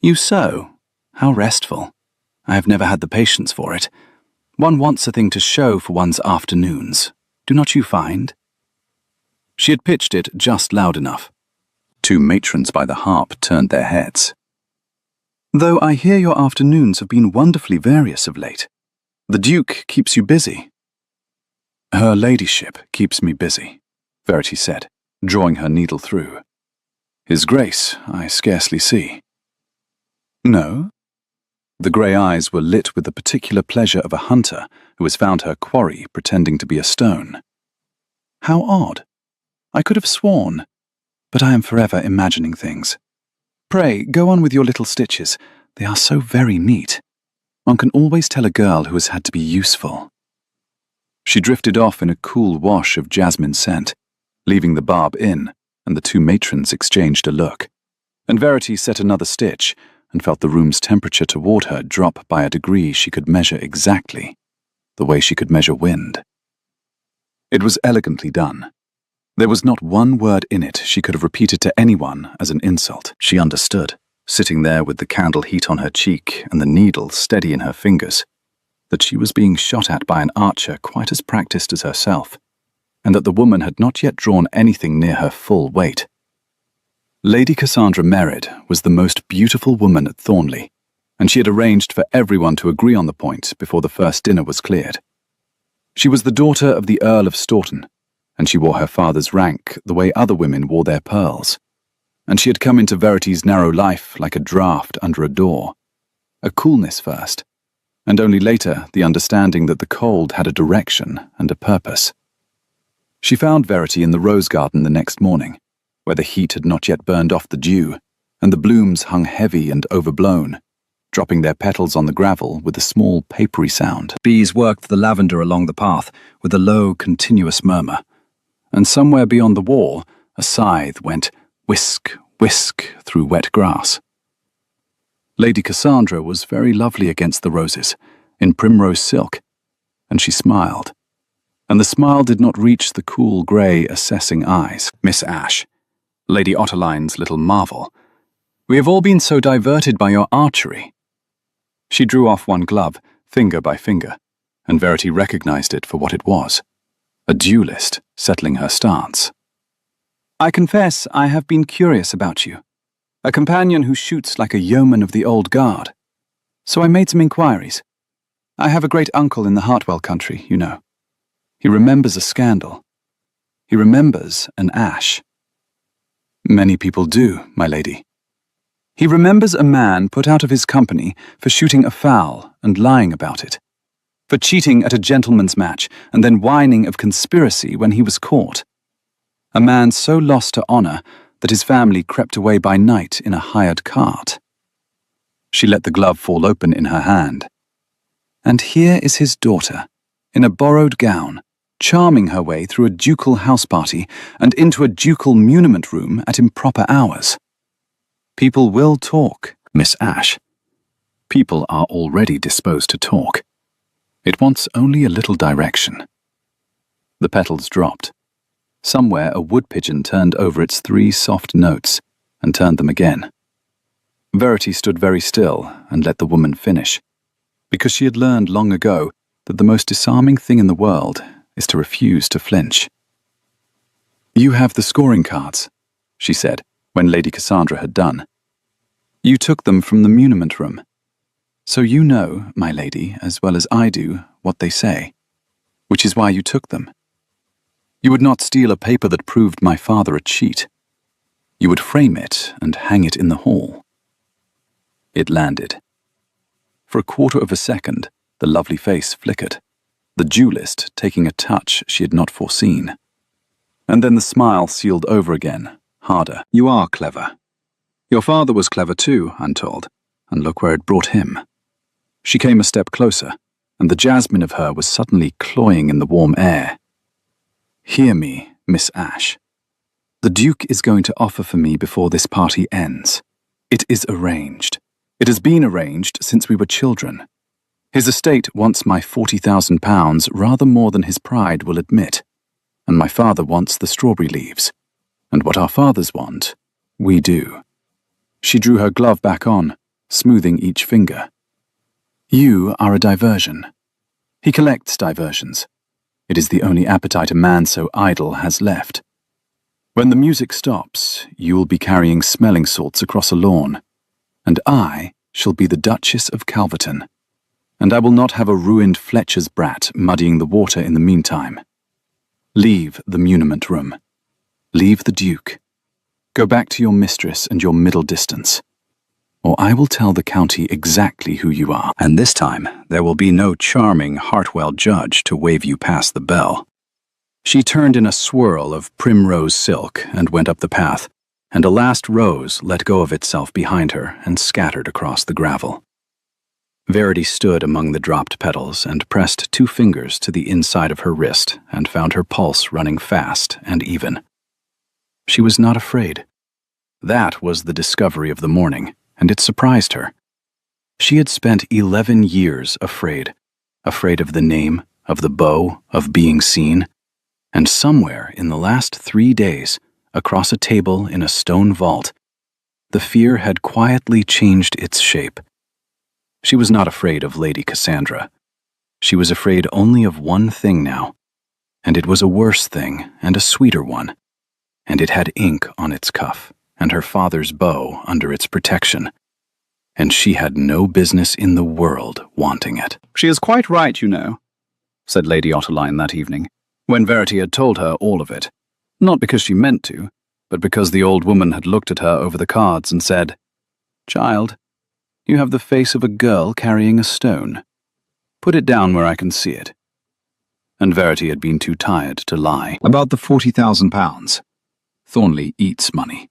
you sew? How restful. I have never had the patience for it. One wants a thing to show for one's afternoons. Do not you find?" She had pitched it just loud enough. 2 matrons by the harp turned their heads. "Though I hear your afternoons have been wonderfully various of late. The Duke keeps you busy." "Her ladyship keeps me busy," Verity said, drawing her needle through. "His Grace, I scarcely see." "No?" The grey eyes were lit with the particular pleasure of a hunter who has found her quarry pretending to be a stone. "How odd. I could have sworn, but I am forever imagining things. Pray, go on with your little stitches. They are so very neat. One can always tell a girl who has had to be useful." She drifted off in a cool wash of jasmine scent, leaving the barb in, and the 2 matrons exchanged a look. And Verity set another stitch, and felt the room's temperature toward her drop by a degree she could measure exactly, the way she could measure wind. It was elegantly done. There was not one word in it she could have repeated to anyone as an insult. She understood, sitting there with the candle heat on her cheek and the needle steady in her fingers, that she was being shot at by an archer quite as practiced as herself, and that the woman had not yet drawn anything near her full weight. Lady Cassandra Merrid was the most beautiful woman at Thornley, and she had arranged for everyone to agree on the point before the first dinner was cleared. She was the daughter of the Earl of Staunton, and she wore her father's rank the way other women wore their pearls, and she had come into Verity's narrow life like a draught under a door, a coolness first, and only later the understanding that the cold had a direction and a purpose. She found Verity in the rose garden the next morning, where the heat had not yet burned off the dew, and the blooms hung heavy and overblown, dropping their petals on the gravel with a small papery sound. Bees worked the lavender along the path with a low, continuous murmur, and somewhere beyond the wall a scythe went whisk, whisk through wet grass. Lady Cassandra was very lovely against the roses, in primrose silk, and she smiled. And the smile did not reach the cool grey, assessing eyes. "Miss Ash, Lady Otterline's little marvel, we have all been so diverted by your archery." She drew off one glove, finger by finger, and Verity recognized it for what it was, a duelist settling her stance. "I confess I have been curious about you, a companion who shoots like a yeoman of the old guard. So I made some inquiries. I have a great uncle in the Hartwell country, you know. He remembers a scandal. He remembers an ash." "Many people do, my lady." "He remembers a man put out of his company for shooting a fowl and lying about it, for cheating at a gentleman's match and then whining of conspiracy when he was caught. A man so lost to honour that his family crept away by night in a hired cart." She let the glove fall open in her hand. "And here is his daughter, in a borrowed gown, charming her way through a ducal house party and into a ducal muniment room at improper hours. People will talk, Miss Ash. People are already disposed to talk. It wants only a little direction." The petals dropped. Somewhere a wood pigeon turned over its 3 soft notes and turned them again. Verity stood very still and let the woman finish, because she had learned long ago that the most disarming thing in the world is to refuse to flinch. "You have the scoring cards," she said, when Lady Cassandra had done. "You took them from the muniment room. So you know, my lady, as well as I do, what they say, which is why you took them. You would not steal a paper that proved my father a cheat. You would frame it and hang it in the hall. It landed. For a quarter of a second, the lovely face flickered, the duelist taking a touch she had not foreseen. And then the smile sealed over again, harder. You are clever. Your father was clever too, I'm told, and look where it brought him. She came a step closer, and the jasmine of her was suddenly cloying in the warm air. Hear me, Miss Ashe. The Duke is going to offer for me before this party ends. It is arranged. It has been arranged since we were children. His estate wants my £40,000 rather more than his pride will admit, and my father wants the strawberry leaves. And what our fathers want, we do. She drew her glove back on, smoothing each finger. You are a diversion. He collects diversions. It is the only appetite a man so idle has left. When the music stops, you will be carrying smelling salts across a lawn, and I shall be the Duchess of Calverton, and I will not have a ruined Fletcher's brat muddying the water in the meantime. Leave the muniment room. Leave the Duke. Go back to your mistress and your middle distance, or I will tell the county exactly who you are, and this time there will be no charming Hartwell judge to wave you past the bell. She turned in a swirl of primrose silk and went up the path, and a last rose let go of itself behind her and scattered across the gravel. Verity stood among the dropped petals and pressed 2 fingers to the inside of her wrist and found her pulse running fast and even. She was not afraid. That was the discovery of the morning, and it surprised her. She had spent 11 years afraid of the name, of the bow, of being seen, and somewhere in the last 3 days, across a table in a stone vault, the fear had quietly changed its shape. She was not afraid of Lady Cassandra. She was afraid only of one thing now, and it was a worse thing and a sweeter one, and it had ink on its cuff and her father's bow under its protection, and she had no business in the world wanting it. She is quite right, you know, said Lady Otterline that evening, when Verity had told her all of it, not because she meant to, but because the old woman had looked at her over the cards and said, "Child, you have the face of a girl carrying a stone. Put it down where I can see it." And Verity had been too tired to lie. About the £40,000. Thornley eats money.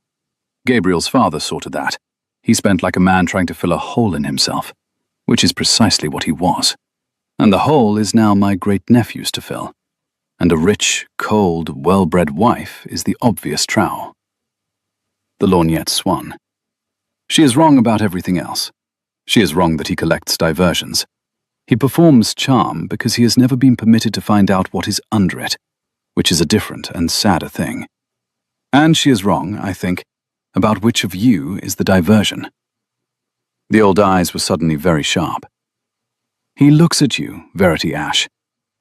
Gabriel's father saw to that. He spent like a man trying to fill a hole in himself, which is precisely what he was. And the hole is now my great-nephew's to fill. And a rich, cold, well-bred wife is the obvious trowel. The lorgnette swung. She is wrong about everything else. She is wrong that he collects diversions. He performs charm because he has never been permitted to find out what is under it, which is a different and sadder thing. And she is wrong, I think, about which of you is the diversion. The old eyes were suddenly very sharp. He looks at you, Verity Ashe,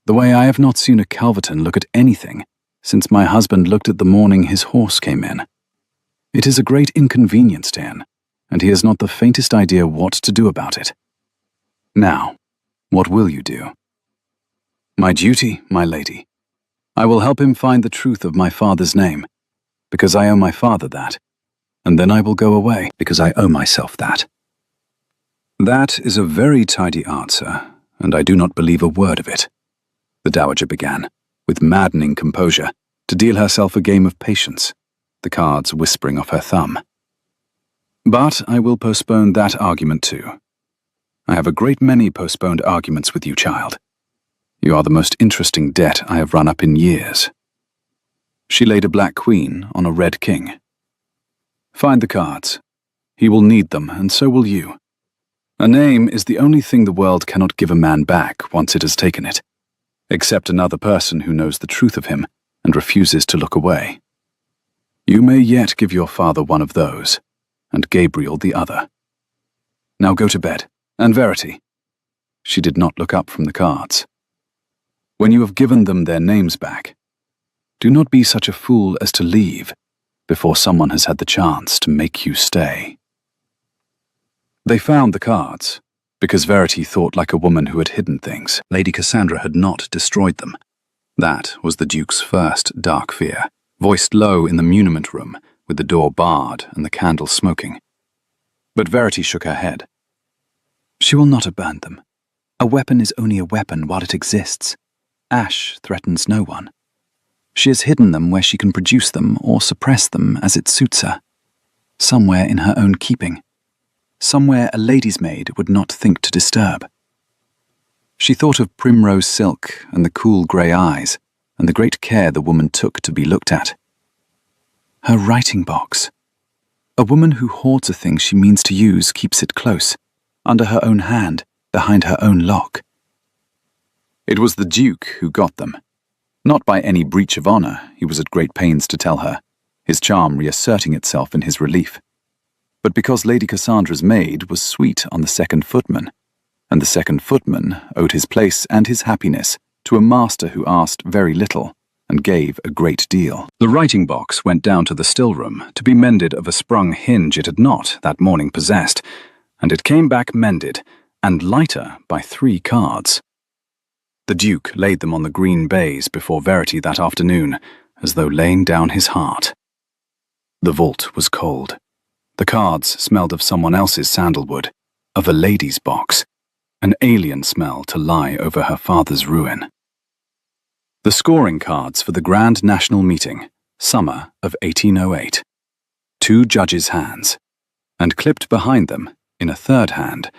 the way I have not seen a Calverton look at anything since my husband looked at the morning his horse came in. It is a great inconvenience to him, and he has not the faintest idea what to do about it. Now, what will you do? My duty, my lady. I will help him find the truth of my father's name, because I owe my father that, and then I will go away, because I owe myself that. That is a very tidy answer, and I do not believe a word of it, the Dowager began, with maddening composure, to deal herself a game of patience, the cards whispering off her thumb. But I will postpone that argument too. I have a great many postponed arguments with you, child. You are the most interesting debt I have run up in years. She laid a black queen on a red king. Find the cards. He will need them, and so will you. A name is the only thing the world cannot give a man back once it has taken it, except another person who knows the truth of him and refuses to look away. You may yet give your father one of those, and Gabriel the other. Now go to bed, and Verity. She did not look up from the cards. When you have given them their names back, do not be such a fool as to leave before someone has had the chance to make you stay. They found the cards, Because Verity thought like a woman who had hidden things. Lady Cassandra had not destroyed them. That was the Duke's first dark fear, voiced low in the muniment room, with the door barred and the candle smoking. But Verity shook her head. She will not have burned them. A weapon is only a weapon while it exists. Ash threatens no one. She has hidden them where she can produce them or suppress them as it suits her. Somewhere in her own keeping. Somewhere a lady's maid would not think to disturb. She thought of primrose silk and the cool grey eyes and the great care the woman took to be looked at. Her writing box. A woman who hoards a thing she means to use keeps it close, under her own hand, behind her own lock. It was the Duke who got them. Not by any breach of honour, he was at great pains to tell her, his charm reasserting itself in his relief. But because Lady Cassandra's maid was sweet on the second footman, and the second footman owed his place and his happiness to a master who asked very little and gave a great deal. The writing box went down to the still room to be mended of a sprung hinge it had not that morning possessed, and it came back mended and lighter by 3 cards. The Duke laid them on the green baize before Verity that afternoon, as though laying down his heart. The vault was cold. The cards smelled of someone else's sandalwood, of a lady's box, an alien smell to lie over her father's ruin. The scoring cards for the Grand National Meeting, summer of 1808. 2 judges' hands, and clipped behind them, in a third hand,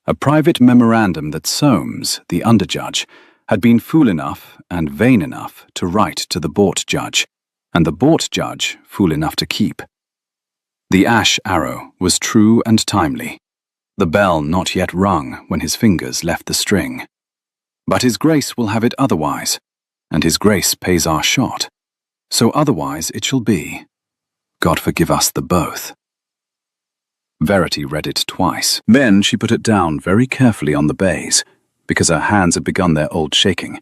a private memorandum that Soames, the underjudge, had been fool enough and vain enough to write to the Bort judge, and the Bort judge fool enough to keep. The ash arrow was true and timely, the bell not yet rung when his fingers left the string. But his grace will have it otherwise, and his grace pays our shot, so otherwise it shall be. God forgive us the both. Verity read it twice. Then she put it down very carefully on the baize, because her hands had begun their old shaking,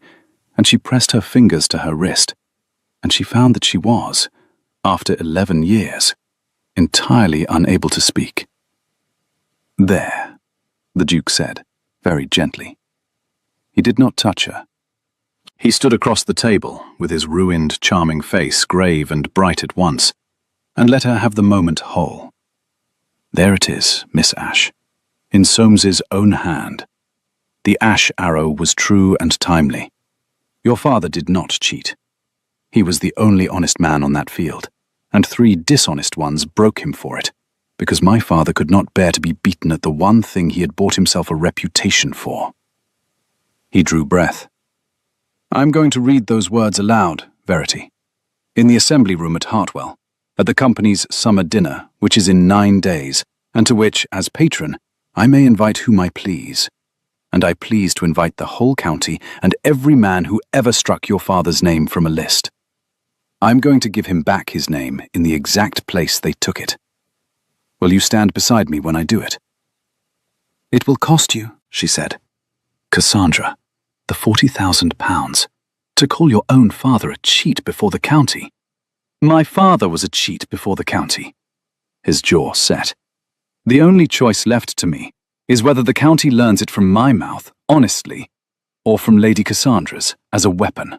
and she pressed her fingers to her wrist, and she found that she was, after 11 years, entirely unable to speak. There, the Duke said, very gently. He did not touch her. He stood across the table, with his ruined, charming face grave and bright at once, and let her have the moment whole. There it is, Miss Ash, in Soames's own hand. The ash arrow was true and timely. Your father did not cheat. He was the only honest man on that field, and 3 dishonest ones broke him for it, because my father could not bear to be beaten at the one thing he had bought himself a reputation for. He drew breath. I'm going to read those words aloud, Verity, in the assembly room at Hartwell, at the company's summer dinner, which is in 9 days, and to which, as patron, I may invite whom I please. And I please to invite the whole county and every man who ever struck your father's name from a list. I'm going to give him back his name in the exact place they took it. Will you stand beside me when I do it? It will cost you, she said. Cassandra, the £40,000, to call your own father a cheat before the county. My father was a cheat before the county. His jaw set. The only choice left to me is whether the county learns it from my mouth, honestly, or from Lady Cassandra's, as a weapon.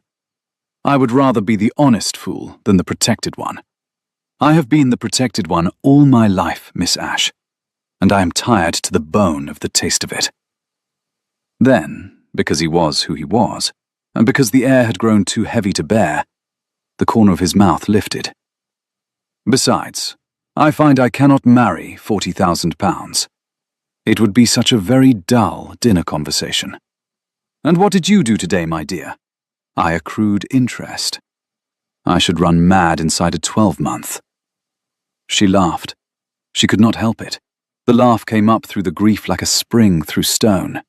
I would rather be the honest fool than the protected one. I have been the protected one all my life, Miss Ash, and I am tired to the bone of the taste of it. Then, because he was who he was, and because the air had grown too heavy to bear, the corner of his mouth lifted. Besides, I find I cannot marry £40,000. It would be such a very dull dinner conversation. And what did you do today, my dear? I accrued interest. I should run mad inside a 12-month. She laughed. She could not help it. The laugh came up through the grief like a spring through stone.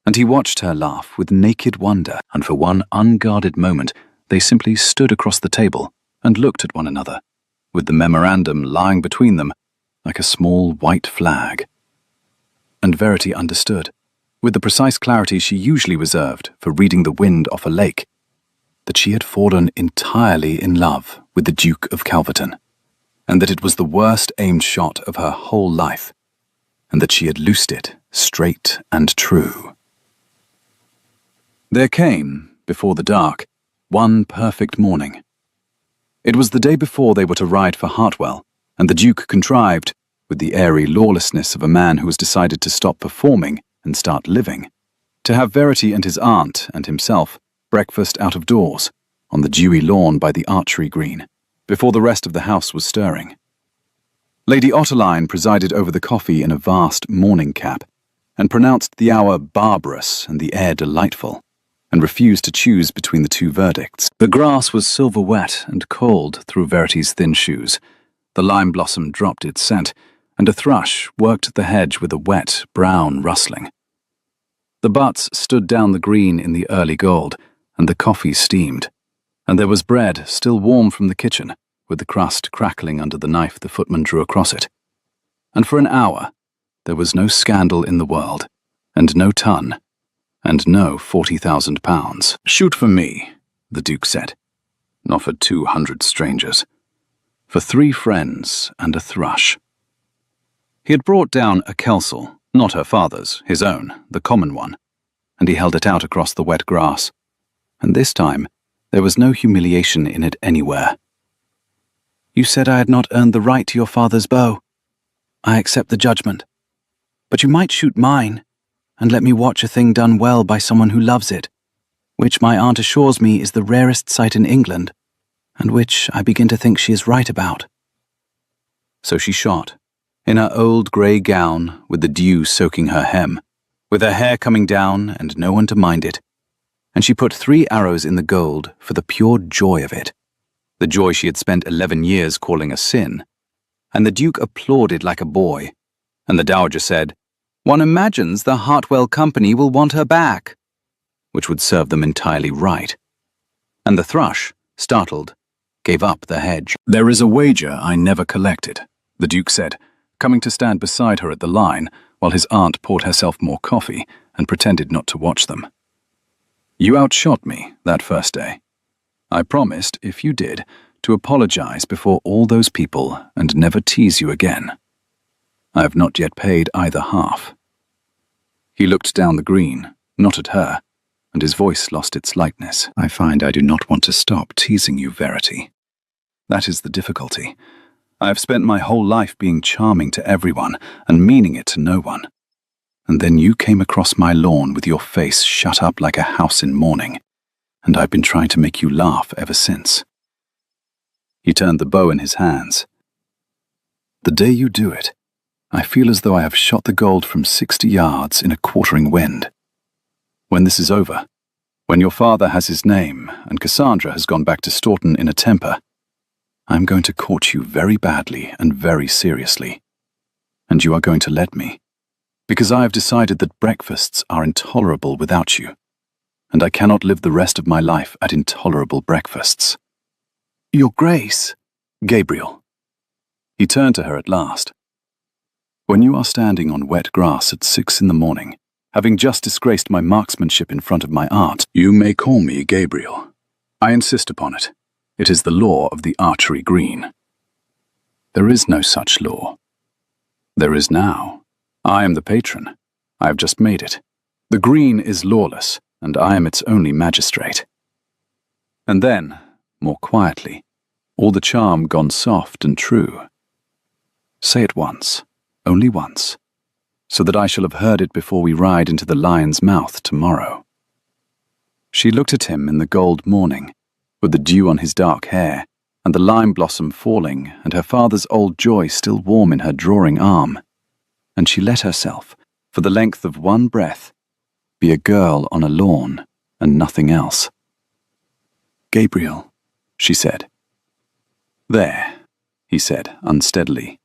And he watched her laugh with naked wonder, and for one unguarded moment they simply stood across the table and looked at one another, with the memorandum lying between them like a small white flag. And Verity understood, with the precise clarity she usually reserved for reading the wind off a lake, that she had fallen entirely in love with the Duke of Calverton, and that it was the worst aimed shot of her whole life, and that she had loosed it straight and true. There came, before the dark, one perfect morning. It was the day before they were to ride for Hartwell, and the Duke contrived, with the airy lawlessness of a man who has decided to stop performing and start living, to have Verity and his aunt and himself breakfast out of doors, on the dewy lawn by the Archery green, before the rest of the house was stirring. Lady Otterline presided over the coffee in a vast morning cap, and pronounced the hour barbarous and the air delightful, and refused to choose between the two verdicts. The grass was silver wet and cold through Verity's thin shoes. The lime blossom dropped its scent, and a thrush worked the hedge with a wet, brown rustling. The butts stood down the green in the early gold, and the coffee steamed, and there was bread still warm from the kitchen, with the crust crackling under the knife the footman drew across it. And for an hour there was no scandal in the world, and no ton, and no £40,000. "Shoot for me," the Duke said. "Not for 200 strangers. For 3 friends and a thrush." He had brought down a kelsel, not her father's, his own, the common one, and he held it out across the wet grass, and this time there was no humiliation in it anywhere. "You said I had not earned the right to your father's bow. I accept the judgment. But you might shoot mine, and let me watch a thing done well by someone who loves it, which my aunt assures me is the rarest sight in England, and which I begin to think she is right about." So she shot, in her old grey gown, with the dew soaking her hem, with her hair coming down and no one to mind it, and she put 3 arrows in the gold for the pure joy of it, the joy she had spent 11 years calling a sin, and the Duke applauded like a boy, and the Dowager said, "One imagines the Hartwell Company will want her back," which would serve them entirely right. And the thrush, startled, gave up the hedge. "There is a wager I never collected," the Duke said, coming to stand beside her at the line while his aunt poured herself more coffee and pretended not to watch them. "You outshot me that first day. I promised, if you did, to apologize before all those people and never tease you again. I have not yet paid either half." He looked down the green, not at her, and his voice lost its lightness. "I find I do not want to stop teasing you, Verity. That is the difficulty. I have spent my whole life being charming to everyone and meaning it to no one. And then you came across my lawn with your face shut up like a house in mourning, and I've been trying to make you laugh ever since." He turned the bow in his hands. "The day you do it, I feel as though I have shot the gold from 60 yards in a quartering wind. When this is over, when your father has his name and Cassandra has gone back to Staunton in a temper, I'm going to court you very badly and very seriously. And you are going to let me, because I have decided that breakfasts are intolerable without you, and I cannot live the rest of my life at intolerable breakfasts." "Your Grace." "Gabriel." He turned to her at last. "When you are standing on wet grass at 6 in the morning, having just disgraced my marksmanship in front of my aunt, you may call me Gabriel. I insist upon it. It is the law of the Archery green." "There is no such law." "There is now. I am the patron. I have just made it. The green is lawless, and I am its only magistrate." And then, more quietly, all the charm gone soft and true, "Say it once, only once, so that I shall have heard it before we ride into the lion's mouth tomorrow." She looked at him in the gold morning, with the dew on his dark hair, and the lime blossom falling, and her father's old joy still warm in her drawing arm, and she let herself, for the length of one breath, be a girl on a lawn and nothing else. "Gabriel," she said. "There," he said unsteadily.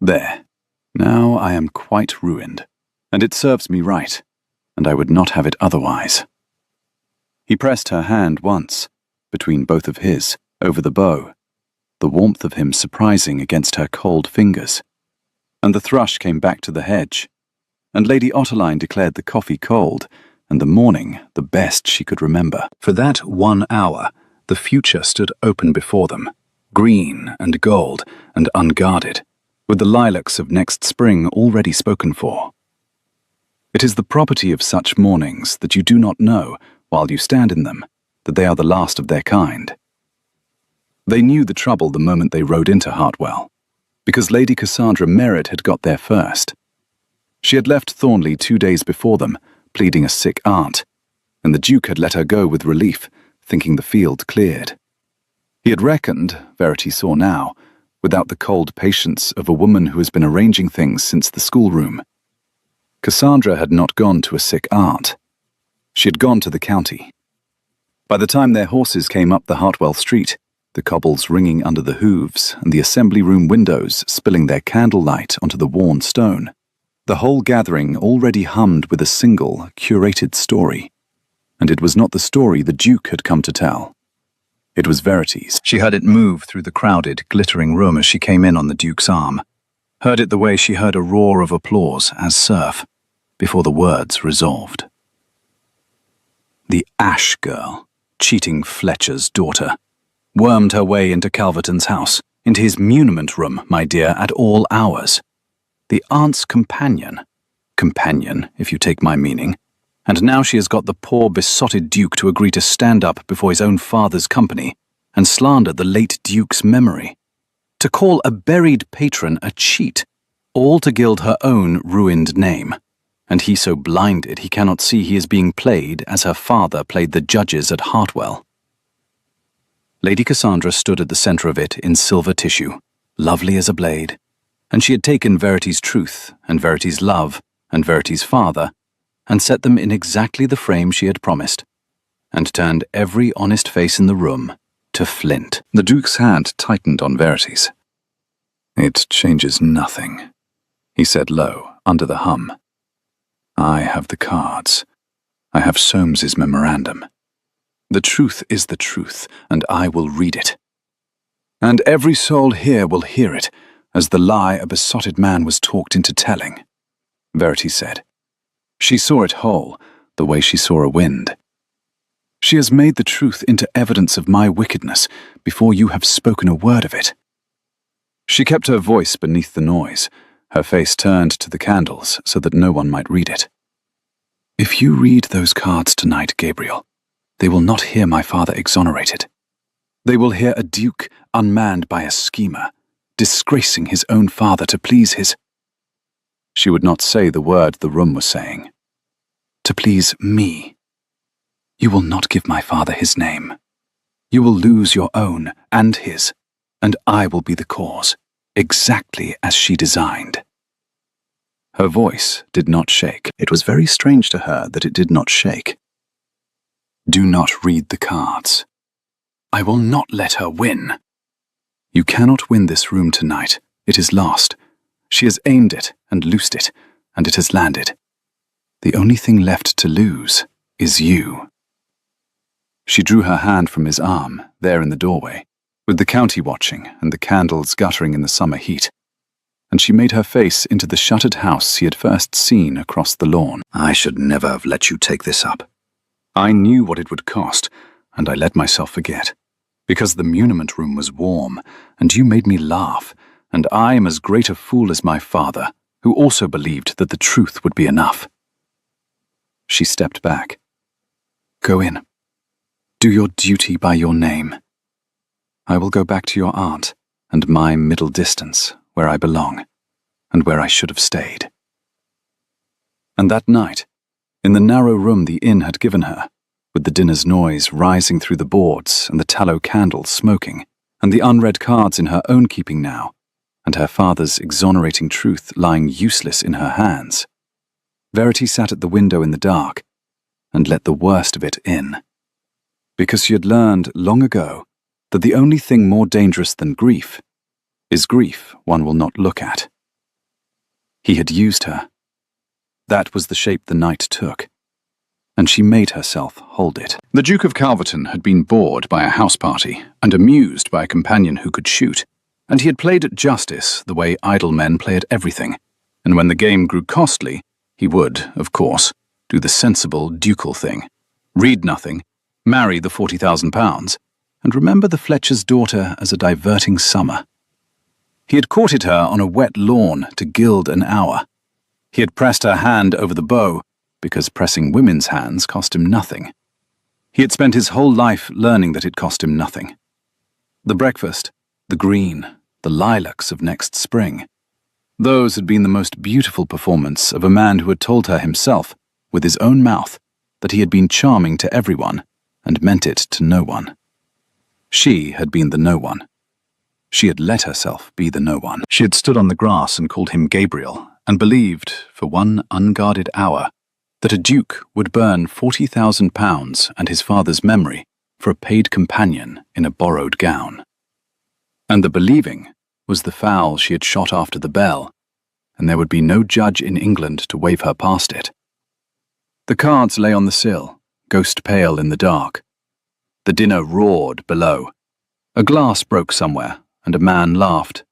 "There. Now I am quite ruined, and it serves me right, and I would not have it otherwise." He pressed her hand once, between both of his, over the bow, the warmth of him surprising against her cold fingers, and the thrush came back to the hedge, and Lady Otterline declared the coffee cold, and the morning the best she could remember. For that 1 hour, the future stood open before them, green and gold and unguarded, with the lilacs of next spring already spoken for. It is the property of such mornings that you do not know, while you stand in them, that they are the last of their kind. They knew the trouble the moment they rode into Hartwell, because Lady Cassandra Merritt had got there first. She had left Thornley 2 days before them, pleading a sick aunt, and the Duke had let her go with relief, thinking the field cleared. He had reckoned, Verity saw now, without the cold patience of a woman who has been arranging things since the schoolroom. Cassandra had not gone to a sick aunt. She had gone to the county. By the time their horses came up the Hartwell street, the cobbles ringing under the hooves and the assembly room windows spilling their candlelight onto the worn stone, the whole gathering already hummed with a single, curated story. And it was not the story the Duke had come to tell. It was Verity's. She heard it move through the crowded, glittering room as she came in on the Duke's arm. Heard it the way she heard a roar of applause as surf, before the words resolved. The Ash girl, cheating Fletcher's daughter, wormed her way into Calverton's house, into his muniment room, my dear, at all hours. The aunt's companion, if you take my meaning, and now she has got the poor besotted Duke to agree to stand up before his own father's company and slander the late Duke's memory. To call a buried patron a cheat, all to gild her own ruined name, and he so blinded he cannot see he is being played as her father played the judges at Hartwell. Lady Cassandra stood at the centre of it in silver tissue, lovely as a blade, and she had taken Verity's truth and Verity's love and Verity's father and set them in exactly the frame she had promised, and turned every honest face in the room to flint. The Duke's hand tightened on Verity's. "It changes nothing," he said low, under the hum. "I have the cards. I have Soames's memorandum. The truth is the truth, and I will read it. And every soul here will hear it, as the lie a besotted man was talked into telling," Verity said. She saw it whole, the way she saw a wind. "She has made the truth into evidence of my wickedness before you have spoken a word of it." She kept her voice beneath the noise, her face turned to the candles so that no one might read it. "If you read those cards tonight, Gabriel, they will not hear my father exonerated. They will hear a Duke unmanned by a schemer, disgracing his own father to please his—" She would not say the word the room was saying. "To please me. You will not give my father his name. You will lose your own and his, and I will be the cause, exactly as she designed." Her voice did not shake. It was very strange to her that it did not shake. "Do not read the cards. I will not let her win. You cannot win this room tonight. It is lost. She has aimed it and loosed it, and it has landed. The only thing left to lose is you." She drew her hand from his arm, there in the doorway, with the county watching and the candles guttering in the summer heat, and she made her face into the shuttered house he had first seen across the lawn. "I should never have let you take this up. I knew what it would cost, and I let myself forget, because the muniment room was warm, and you made me laugh, and I am as great a fool as my father, who also believed that the truth would be enough." She stepped back. "Go in. Do your duty by your name. I will go back to your aunt and my middle distance, where I belong, and where I should have stayed." And that night, in the narrow room the inn had given her, with the dinner's noise rising through the boards and the tallow candles smoking, and the unread cards in her own keeping now, and her father's exonerating truth lying useless in her hands, Verity sat at the window in the dark and let the worst of it in, because she had learned long ago that the only thing more dangerous than grief is grief one will not look at. He had used her. That was the shape the night took, and she made herself hold it. The Duke of Calverton had been bored by a house party and amused by a companion who could shoot, and he had played at justice the way idle men play at everything, and when the game grew costly, he would, of course, do the sensible ducal thing, read nothing, marry the £40,000, and remember the Fletcher's daughter as a diverting summer. He had courted her on a wet lawn to gild an hour. He had pressed her hand over the bow because pressing women's hands cost him nothing. He had spent his whole life learning that it cost him nothing. The breakfast, the green, the lilacs of next spring. Those had been the most beautiful performance of a man who had told her himself, with his own mouth, that he had been charming to everyone and meant it to no one. She had been the no one. She had let herself be the no one. She had stood on the grass and called him Gabriel, and believed, for one unguarded hour, that a duke would burn £40,000 and his father's memory for a paid companion in a borrowed gown. And the believing was the fowl she had shot after the bell, and there would be no judge in England to wave her past it. The cards lay on the sill, ghost pale in the dark. The dinner roared below. A glass broke somewhere, and a man laughed.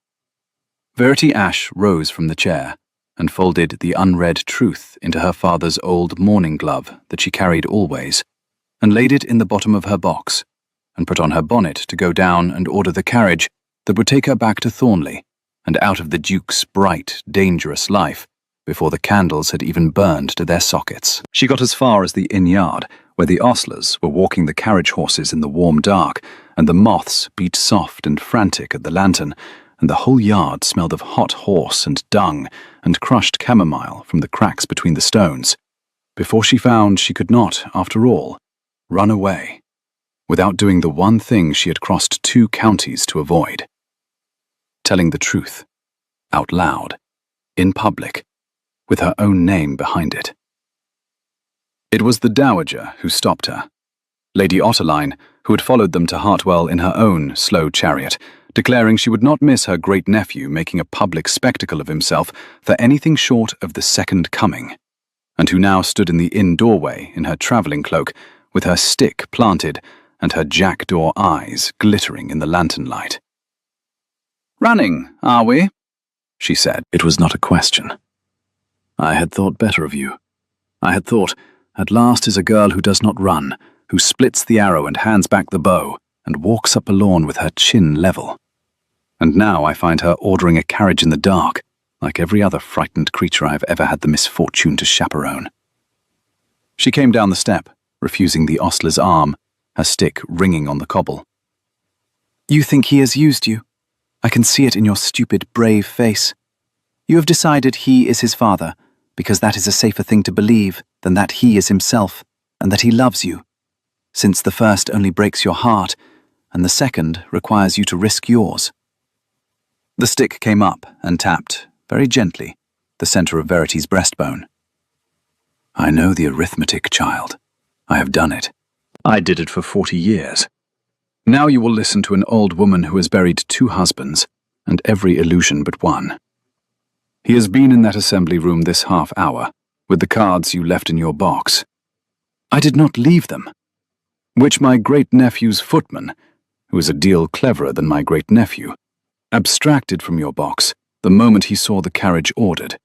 Verity Ashe rose from the chair and folded the unread truth into her father's old mourning glove that she carried always, and laid it in the bottom of her box, and put on her bonnet to go down and order the carriage that would take her back to Thornley and out of the Duke's bright, dangerous life before the candles had even burned to their sockets. She got as far as the inn yard, where the ostlers were walking the carriage horses in the warm dark, and the moths beat soft and frantic at the lantern, and the whole yard smelled of hot horse and dung and crushed chamomile from the cracks between the stones, before she found she could not, after all, run away, without doing the one thing she had crossed 2 counties to avoid: telling the truth, out loud, in public, with her own name behind it. It was the Dowager who stopped her, Lady Otterline, who had followed them to Hartwell in her own slow chariot, declaring she would not miss her great-nephew making a public spectacle of himself for anything short of the second coming, and who now stood in the inn doorway in her travelling cloak, with her stick planted and her jackdaw eyes glittering in the lantern light. "Running, are we?" she said. It was not a question. "I had thought better of you. I had thought, at last is a girl who does not run, who splits the arrow and hands back the bow, and walks up a lawn with her chin level. And now I find her ordering a carriage in the dark, like every other frightened creature I have ever had the misfortune to chaperone." She came down the step, refusing the ostler's arm, her stick ringing on the cobble. "You think he has used you? I can see it in your stupid, brave face. You have decided he is his father, because that is a safer thing to believe than that he is himself, and that he loves you, since the first only breaks your heart, and the second requires you to risk yours." The stick came up and tapped, very gently, the centre of Verity's breastbone. "I know the arithmetic, child. I have done it. I did it for 40 years. Now you will listen to an old woman who has buried 2 husbands, and every illusion but one. He has been in that assembly room this half hour, with the cards you left in your box. I did not leave them. Which my great-nephew's footman, who is a deal cleverer than my great-nephew, abstracted from your box the moment he saw the carriage ordered,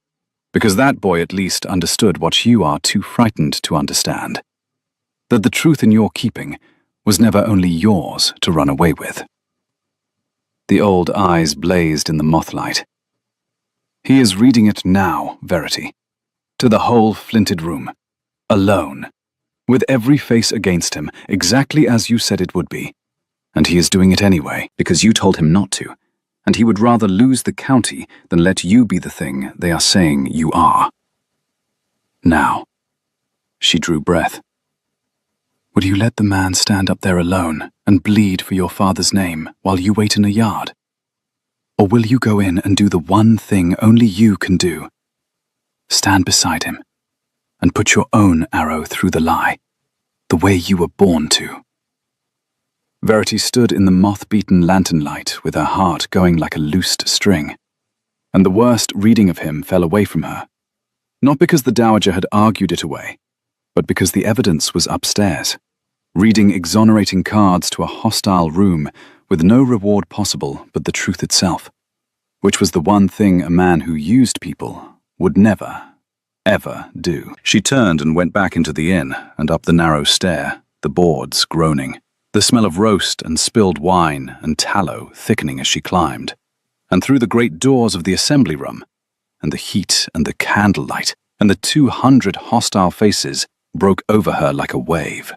because that boy at least understood what you are too frightened to understand, that the truth in your keeping was never only yours to run away with." The old eyes blazed in the mothlight. "He is reading it now, Verity, to the whole flinted room, alone, with every face against him, exactly as you said it would be, and he is doing it anyway, because you told him not to, and he would rather lose the county than let you be the thing they are saying you are. Now," she drew breath, "would you let the man stand up there alone and bleed for your father's name while you wait in a yard? Or will you go in and do the one thing only you can do? Stand beside him and put your own arrow through the lie, the way you were born to." Verity stood in the moth-beaten lantern light with her heart going like a loosed string, and the worst reading of him fell away from her, not because the Dowager had argued it away, but because the evidence was upstairs, reading exonerating cards to a hostile room with no reward possible but the truth itself, which was the one thing a man who used people would never, ever do. She turned and went back into the inn and up the narrow stair, the boards groaning, the smell of roast and spilled wine and tallow thickening as she climbed, and through the great doors of the assembly room, and the heat and the candlelight and the 200 hostile faces broke over her like a wave.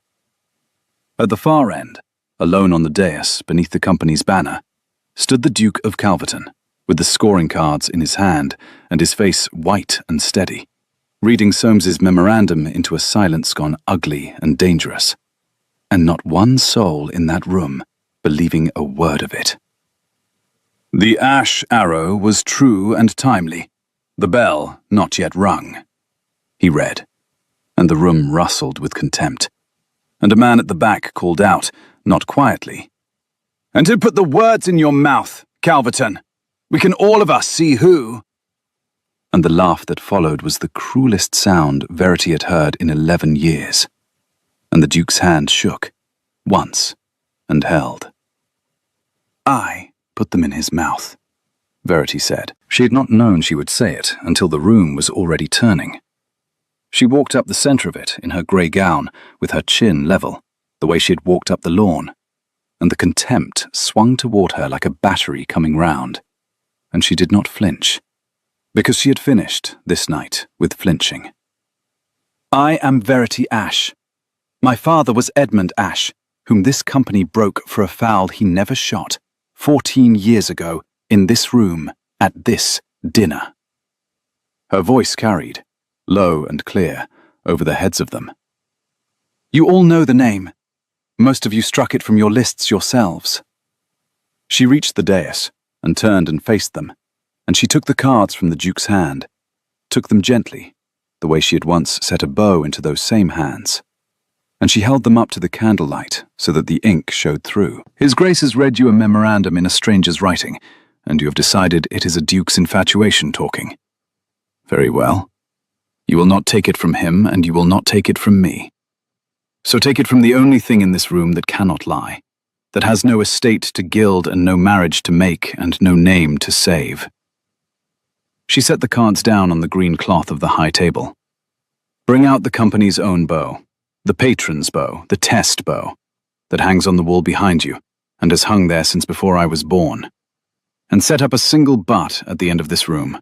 At the far end, alone on the dais beneath the company's banner, stood the Duke of Calverton, with the scoring cards in his hand and his face white and steady, reading Soames's memorandum into a silence gone ugly and dangerous, and not one soul in that room believing a word of it. The ash arrow was true and timely, the bell not yet rung, he read, and the room rustled with contempt, and a man at the back called out, not quietly, "And who put the words in your mouth, Calverton? We can all of us see who." And the laugh that followed was the cruelest sound Verity had heard in 11 years, and the Duke's hand shook, once, and held. "I put them in his mouth," Verity said. She had not known she would say it until the room was already turning. She walked up the centre of it in her grey gown, with her chin level, the way she had walked up the lawn, and the contempt swung toward her like a battery coming round, and she did not flinch, because she had finished, this night, with flinching. "I am Verity Ashe. My father was Edmund Ashe, whom this company broke for a fowl he never shot, 14 years ago, in this room, at this dinner." Her voice carried, low and clear, over the heads of them. "You all know the name. Most of you struck it from your lists yourselves." She reached the dais, and turned and faced them, and she took the cards from the Duke's hand, took them gently, the way she had once set a bow into those same hands, and she held them up to the candlelight so that the ink showed through. "His Grace has read you a memorandum in a stranger's writing, and you have decided it is a Duke's infatuation talking. Very well. You will not take it from him, and you will not take it from me. So take it from the only thing in this room that cannot lie, that has no estate to gild and no marriage to make and no name to save." She set the cards down on the green cloth of the high table. "Bring out the company's own bow, the patron's bow, the test bow, that hangs on the wall behind you and has hung there since before I was born, and set up a single butt at the end of this room."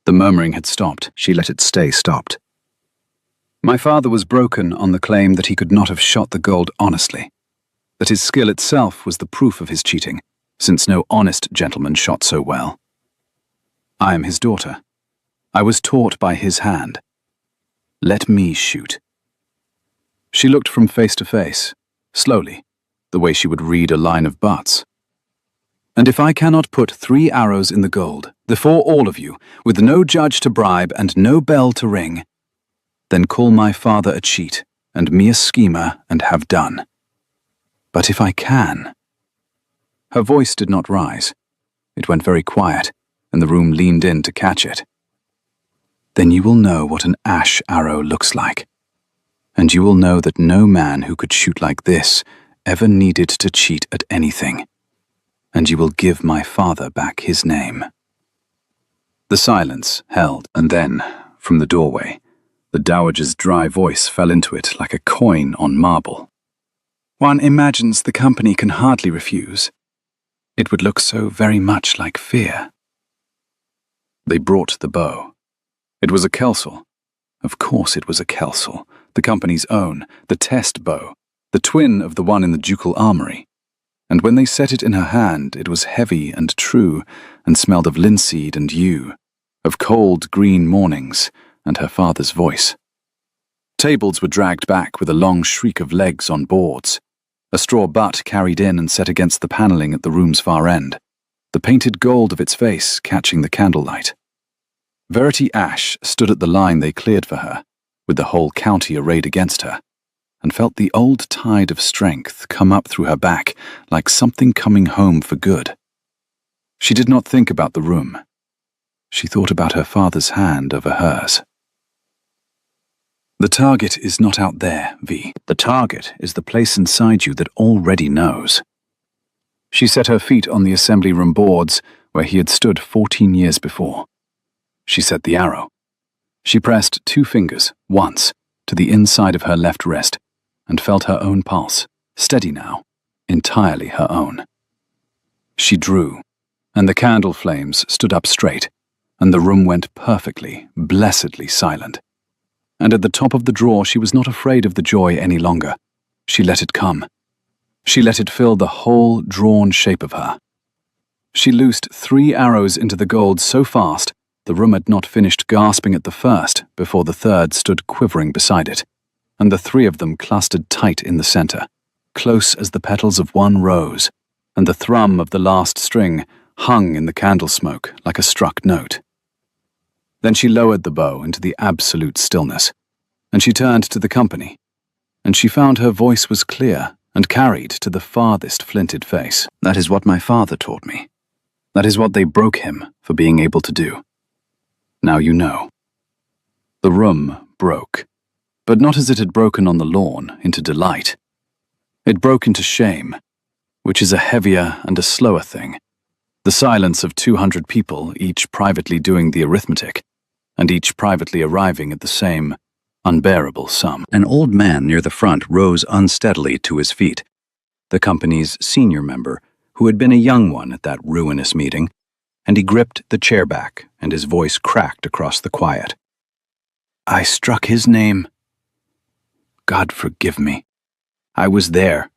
The murmuring had stopped. She let it stay stopped. "My father was broken on the claim that he could not have shot the gold honestly, that his skill itself was the proof of his cheating, since no honest gentleman shot so well. I am his daughter. I was taught by his hand. Let me shoot." She looked from face to face, slowly, the way she would read a line of butts. "And if I cannot put 3 arrows in the gold, before all of you, with no judge to bribe and no bell to ring, then call my father a cheat, and me a schemer, and have done. But if I can—" Her voice did not rise. It went very quiet, and the room leaned in to catch it. "Then you will know what an ash arrow looks like, and you will know that no man who could shoot like this ever needed to cheat at anything, and you will give my father back his name." The silence held, and then, from the doorway, the dowager's dry voice fell into it like a coin on marble. "One imagines the company can hardly refuse. It would look so very much like fear." They brought the bow. It was a Kelsall. Of course it was a Kelsall, the company's own, the test bow, the twin of the one in the ducal armory. And when they set it in her hand, it was heavy and true, and smelled of linseed and yew, of cold green mornings, and her father's voice. Tables were dragged back with a long shriek of legs on boards, a straw butt carried in and set against the panelling at the room's far end, the painted gold of its face catching the candlelight. Verity Ashe stood at the line they cleared for her, with the whole county arrayed against her, and felt the old tide of strength come up through her back like something coming home for good. She did not think about the room. She thought about her father's hand over hers. "The target is not out there, V. The target is the place inside you that already knows." She set her feet on the assembly room boards where he had stood 14 years before. She set the arrow. She pressed 2 fingers, once, to the inside of her left wrist, and felt her own pulse, steady now, entirely her own. She drew, and the candle flames stood up straight, and the room went perfectly, blessedly silent. And at the top of the drawer she was not afraid of the joy any longer. She let it come. She let it fill the whole drawn shape of her. She loosed 3 arrows into the gold so fast the room had not finished gasping at the first before the third stood quivering beside it, and the 3 of them clustered tight in the center, close as the petals of one rose, and the thrum of the last string hung in the candle smoke like a struck note. Then she lowered the bow into the absolute stillness, and she turned to the company, and she found her voice was clear and carried to the farthest flinted face. That is what my father taught me. That is what they broke him for being able to do. Now you know. The room broke, but not as it had broken on the lawn into delight. It broke into shame, which is a heavier and a slower thing. The silence of 200 people, each privately doing the arithmetic, and each privately arriving at the same unbearable sum. An old man near the front rose unsteadily to his feet, the company's senior member, who had been a young one at that ruinous meeting, and he gripped the chair back, and his voice cracked across the quiet. I struck his name. God forgive me. I was there,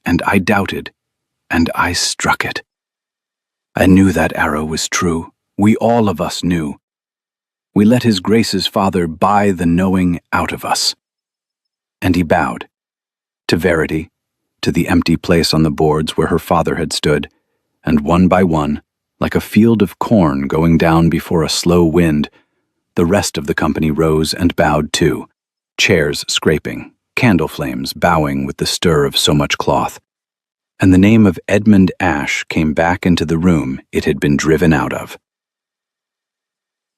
and I doubted, and I struck it. I knew that arrow was true. We all of us knew. We let His Grace's Father buy the knowing out of us. And he bowed, to Verity, to the empty place on the boards where her father had stood, and one by one, like a field of corn going down before a slow wind, the rest of the company rose and bowed too, chairs scraping, candle flames bowing with the stir of so much cloth. And the name of Edmund Ashe came back into the room it had been driven out of.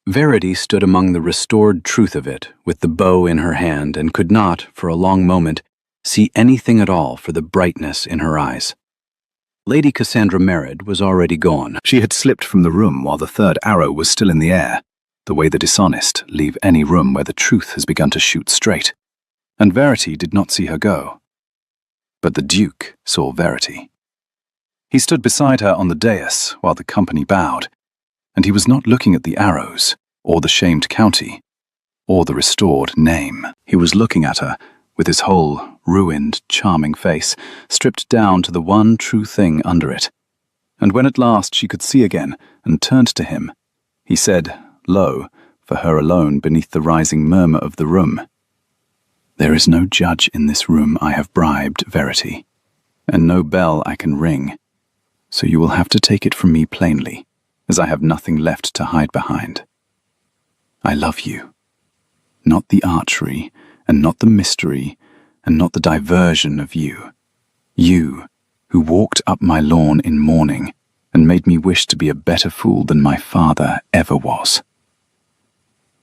Verity stood among the restored truth of it, with the bow in her hand, and could not, for a long moment, see anything at all for the brightness in her eyes. Lady Cassandra Merrid was already gone. She had slipped from the room while the third arrow was still in the air, the way the dishonest leave any room where the truth has begun to shoot straight. And Verity did not see her go. But the Duke saw Verity. He stood beside her on the dais while the company bowed, and he was not looking at the arrows, or the shamed county, or the restored name. He was looking at her with his whole ruined, charming face stripped down to the one true thing under it. And when at last she could see again and turned to him, he said, low, for her alone beneath the rising murmur of the room, There is no judge in this room I have bribed, Verity, and no bell I can ring, so you will have to take it from me plainly, as I have nothing left to hide behind. I love you. Not the archery, and not the mystery, and not the diversion of you. You, who walked up my lawn in mourning, and made me wish to be a better fool than my father ever was.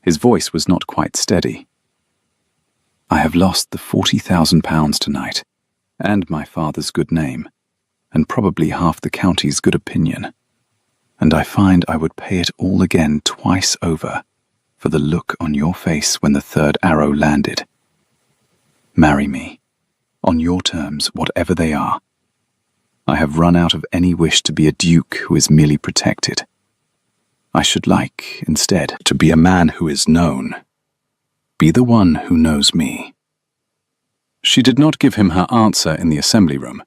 His voice was not quite steady. I have lost the £40,000 tonight, and my father's good name, and probably half the county's good opinion. And I find I would pay it all again twice over for the look on your face when the third arrow landed. Marry me, on your terms, whatever they are. I have run out of any wish to be a duke who is merely protected. I should like, instead, to be a man who is known. Be the one who knows me. She did not give him her answer in the assembly room,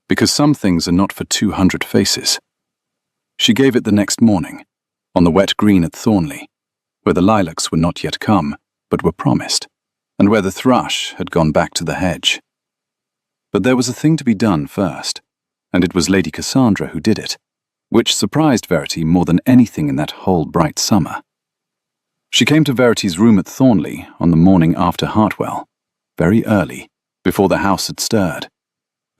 because some things are not for 200 faces. She gave it the next morning, on the wet green at Thornley, where the lilacs were not yet come, but were promised, and where the thrush had gone back to the hedge. But there was a thing to be done first, and it was Lady Cassandra who did it, which surprised Verity more than anything in that whole bright summer. She came to Verity's room at Thornley on the morning after Hartwell, very early, before the house had stirred,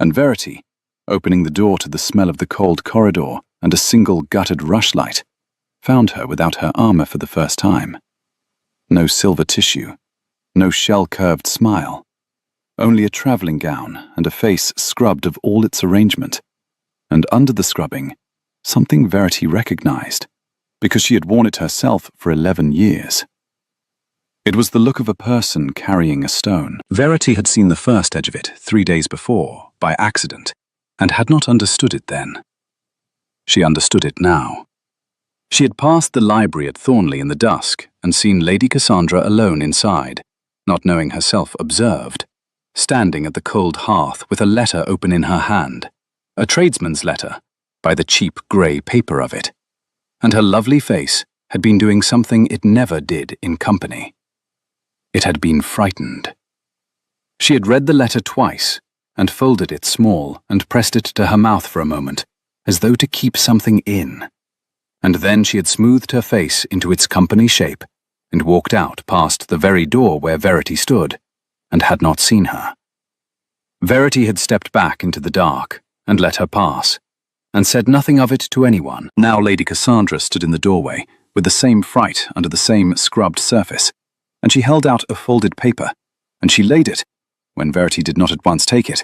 and Verity, opening the door to the smell of the cold corridor and a single guttered rushlight, found her without her armor for the first time. No silver tissue, no shell-curved smile, only a traveling gown and a face scrubbed of all its arrangement, and under the scrubbing, something Verity recognized, because she had worn it herself for 11 years. It was the look of a person carrying a stone. Verity had seen the first edge of it 3 days before, by accident, and had not understood it then. She understood it now. She had passed the library at Thornley in the dusk and seen Lady Cassandra alone inside, not knowing herself observed, standing at the cold hearth with a letter open in her hand, a tradesman's letter, by the cheap grey paper of it, and her lovely face had been doing something it never did in company. It had been frightened. She had read the letter twice and folded it small and pressed it to her mouth for a moment, as though to keep something in. And then she had smoothed her face into its company shape and walked out past the very door where Verity stood, and had not seen her. Verity had stepped back into the dark and let her pass, and said nothing of it to anyone. Now Lady Cassandra stood in the doorway, with the same fright under the same scrubbed surface, and she held out a folded paper, and she laid it, when Verity did not at once take it,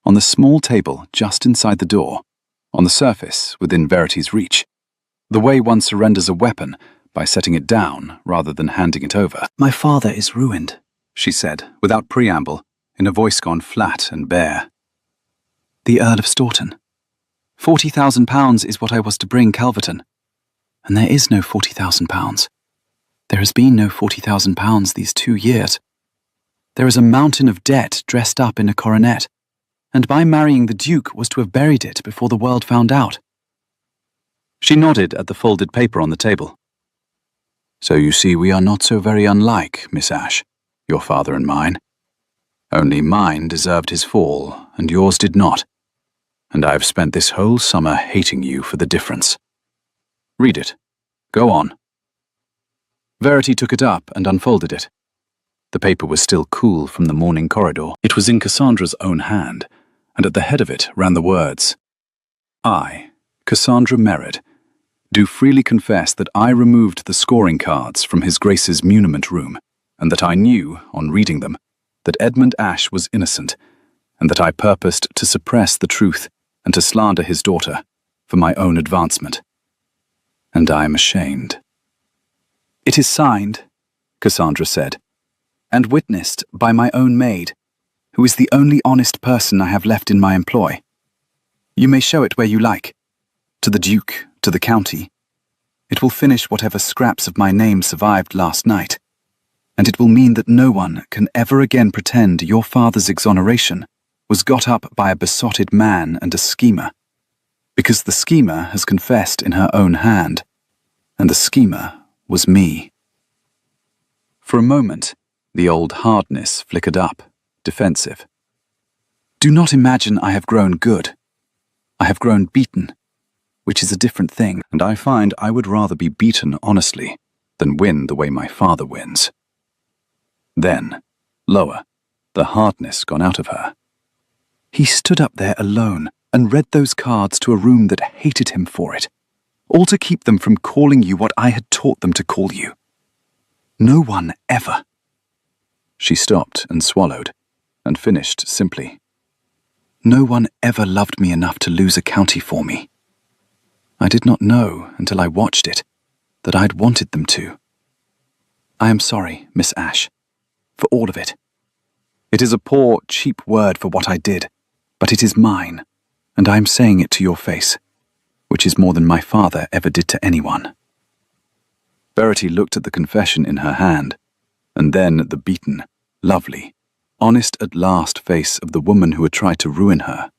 on the small table just inside the door, on the surface within Verity's reach, the way one surrenders a weapon by setting it down rather than handing it over. "My father is ruined," she said, without preamble, in a voice gone flat and bare. "The Earl of Staunton. £40,000 is what I was to bring Calverton. And there is no £40,000. There has been no £40,000 these 2 years. There is a mountain of debt dressed up in a coronet, and my marrying the Duke was to have buried it before the world found out." She nodded at the folded paper on the table. "So you see we are not so very unlike, Miss Ashe, your father and mine. Only mine deserved his fall, and yours did not. And I have spent this whole summer hating you for the difference. Read it. Go on." Verity took it up and unfolded it. The paper was still cool from the morning corridor. It was in Cassandra's own hand, and at the head of it ran the words, "I, Cassandra Merritt, do freely confess that I removed the scoring cards from His Grace's muniment room, and that I knew, on reading them, that Edmund Ashe was innocent, and that I purposed to suppress the truth and to slander his daughter for my own advancement. And I am ashamed." "It is signed," Cassandra said, "and witnessed by my own maid, who is the only honest person I have left in my employ. You may show it where you like, to the Duke, to the county. It will finish whatever scraps of my name survived last night, and it will mean that no one can ever again pretend your father's exoneration was got up by a besotted man and a schemer, because the schemer has confessed in her own hand, and the schemer was me." For a moment, the old hardness flickered up, defensive. "Do not imagine I have grown good. I have grown beaten, which is a different thing, And I find I would rather be beaten honestly than win the way my father wins." Then, lower, the hardness gone out of her. He stood up there alone and read those cards to a room that hated him for it, all to keep them from calling you what I had taught them to call you. No one ever." She stopped and swallowed, and finished simply, "No one ever loved me enough to lose a county for me. I did not know, until I watched it, that I'd wanted them to. I am sorry, Miss Ashe, for all of it. It is a poor, cheap word for what I did, but it is mine, and I am saying it to your face, which is more than my father ever did to anyone." Verity looked at the confession in her hand, and then at the beaten, lovely, honest at last face of the woman who had tried to ruin her,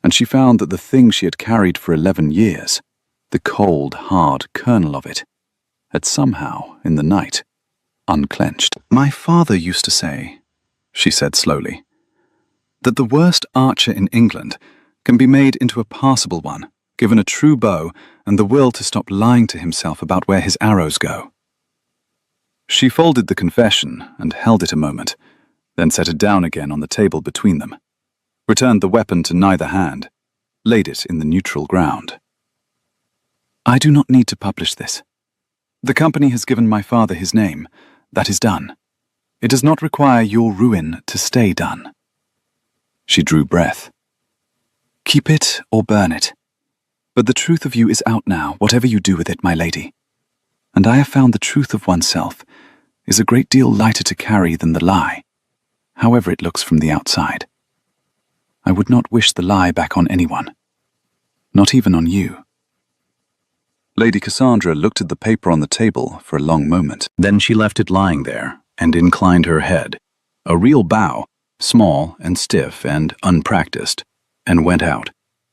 and she found that the thing she had carried for 11 years, the cold, hard kernel of it, had somehow, in the night, unclenched. "My father used to say," she said slowly, "that the worst archer in England can be made into a passable one, given a true bow and the will to stop lying to himself about where his arrows go." She folded the confession and held it a moment, then set it down again on the table between them, returned the weapon to neither hand, laid it in the neutral ground. "I do not need to publish this. The company has given my father his name. That is done. It does not require your ruin to stay done." She drew breath. "Keep it or burn it. But the truth of you is out now, whatever you do with it, my lady. And I have found the truth of oneself is a great deal lighter to carry than the lie, however it looks from the outside. I would not wish the lie back on anyone, not even on you." Lady Cassandra looked at the paper on the table for a long moment. Then she left it lying there and inclined her head, a real bow, small and stiff and unpracticed, and went out.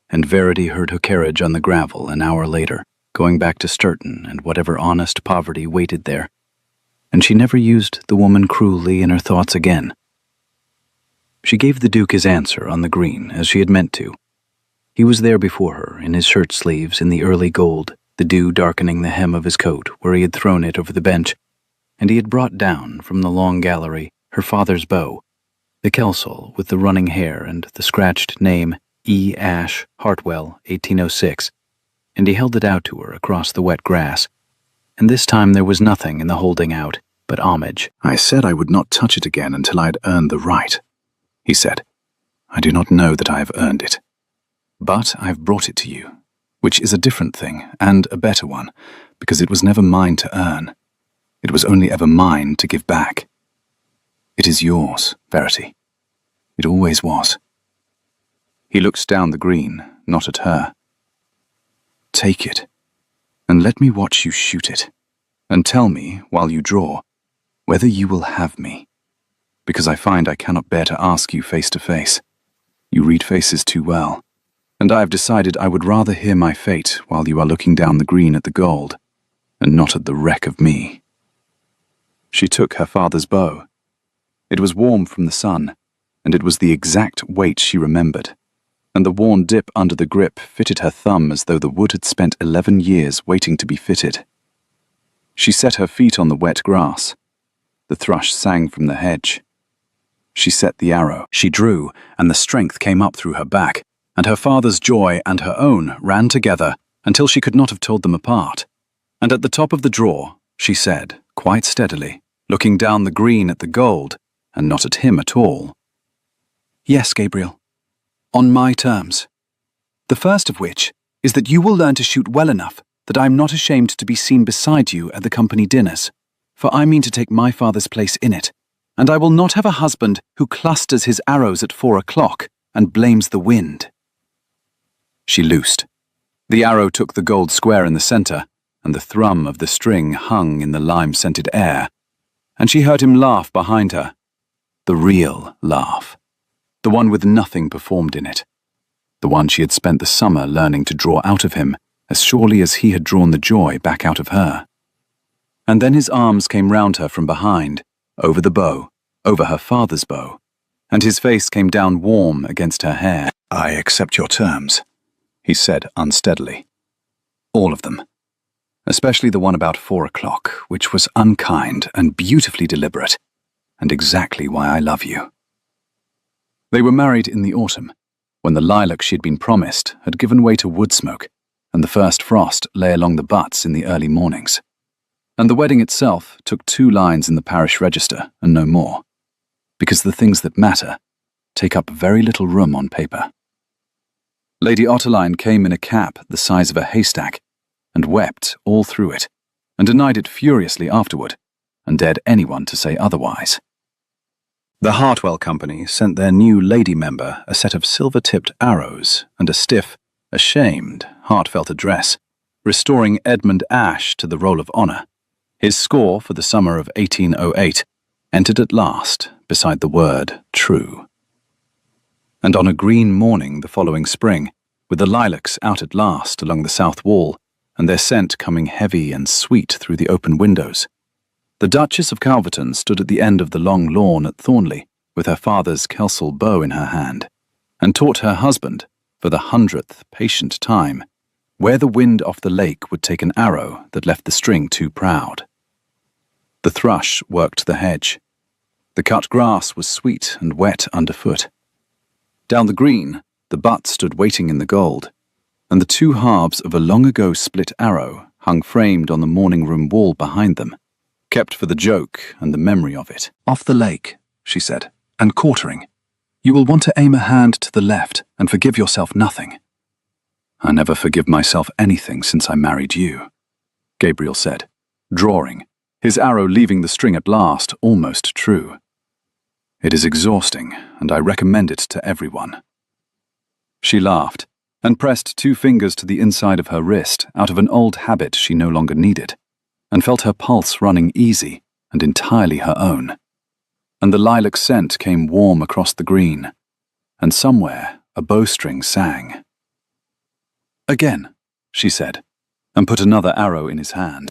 And Verity heard her carriage on the gravel an hour later, going back to Sturton and whatever honest poverty waited there. And she never used the woman cruelly in her thoughts again. She gave the Duke his answer on the green, as she had meant to. He was there before her, in his shirt sleeves in the early gold, the dew darkening the hem of his coat where he had thrown it over the bench, and he had brought down from the long gallery her father's bow, the Kelsall with the running hair and the scratched name E. Ash, Hartwell, 1806, and he held it out to her across the wet grass. And this time there was nothing in the holding out but homage. "I said I would not touch it again until I had earned the right," he said. "I do not know that I have earned it. But I have brought it to you, which is a different thing and a better one, because it was never mine to earn. It was only ever mine to give back. It is yours, Verity. It always was." He looks down the green, not at her. "Take it, and let me watch you shoot it, and tell me, while you draw, whether you will have me, because I find I cannot bear to ask you face to face. You read faces too well, and I have decided I would rather hear my fate while you are looking down the green at the gold, and not at the wreck of me." She took her father's bow. It was warm from the sun, and it was the exact weight she remembered, and the worn dip under the grip fitted her thumb as though the wood had spent 11 years waiting to be fitted. She set her feet on the wet grass. The thrush sang from the hedge. She set the arrow. She drew, and the strength came up through her back, and her father's joy and her own ran together until she could not have told them apart. And at the top of the draw, she said, quite steadily, looking down the green at the gold, and not at him at all, "Yes, Gabriel, on my terms. The first of which is that you will learn to shoot well enough that I am not ashamed to be seen beside you at the company dinners, for I mean to take my father's place in it, and I will not have a husband who clusters his arrows at 4 o'clock and blames the wind." She loosed. The arrow took the gold square in the center, and the thrum of the string hung in the lime-scented air, and she heard him laugh behind her. The real laugh. The one with nothing performed in it. The one she had spent the summer learning to draw out of him, as surely as he had drawn the joy back out of her. And then his arms came round her from behind, over the bow, over her father's bow, and his face came down warm against her hair. "I accept your terms," he said unsteadily. "All of them. Especially the one about 4 o'clock, which was unkind and beautifully deliberate, and exactly why I love you." They were married in the autumn, when the lilac she had been promised had given way to wood smoke, and the first frost lay along the butts in the early mornings. And the wedding itself took 2 lines in the parish register and no more, because the things that matter take up very little room on paper. Lady Otterline came in a cap the size of a haystack, and wept all through it, and denied it furiously afterward, and dared anyone to say otherwise. The Hartwell Company sent their new lady member a set of silver-tipped arrows and a stiff, ashamed, heartfelt address, restoring Edmund Ashe to the roll of honour. His score for the summer of 1808 entered at last beside the word true. And on a green morning the following spring, with the lilacs out at last along the south wall, and their scent coming heavy and sweet through the open windows, the Duchess of Calverton stood at the end of the long lawn at Thornley, with her father's Kelsall bow in her hand, and taught her husband, for the 100th patient time, where the wind off the lake would take an arrow that left the string too proud. The thrush worked the hedge. The cut grass was sweet and wet underfoot. Down the green, the butt stood waiting in the gold, and the 2 halves of a long-ago split arrow hung framed on the morning-room wall behind them, kept for the joke and the memory of it. "Off the lake," she said, "and quartering. You will want to aim a hand to the left and forgive yourself nothing." "I never forgive myself anything since I married you," Gabriel said, drawing, his arrow leaving the string at last almost true. "It is exhausting, and I recommend it to everyone." She laughed, and pressed 2 fingers to the inside of her wrist out of an old habit she no longer needed, and felt her pulse running easy and entirely her own. And the lilac scent came warm across the green, and somewhere a bowstring sang. "Again," she said, and put another arrow in his hand.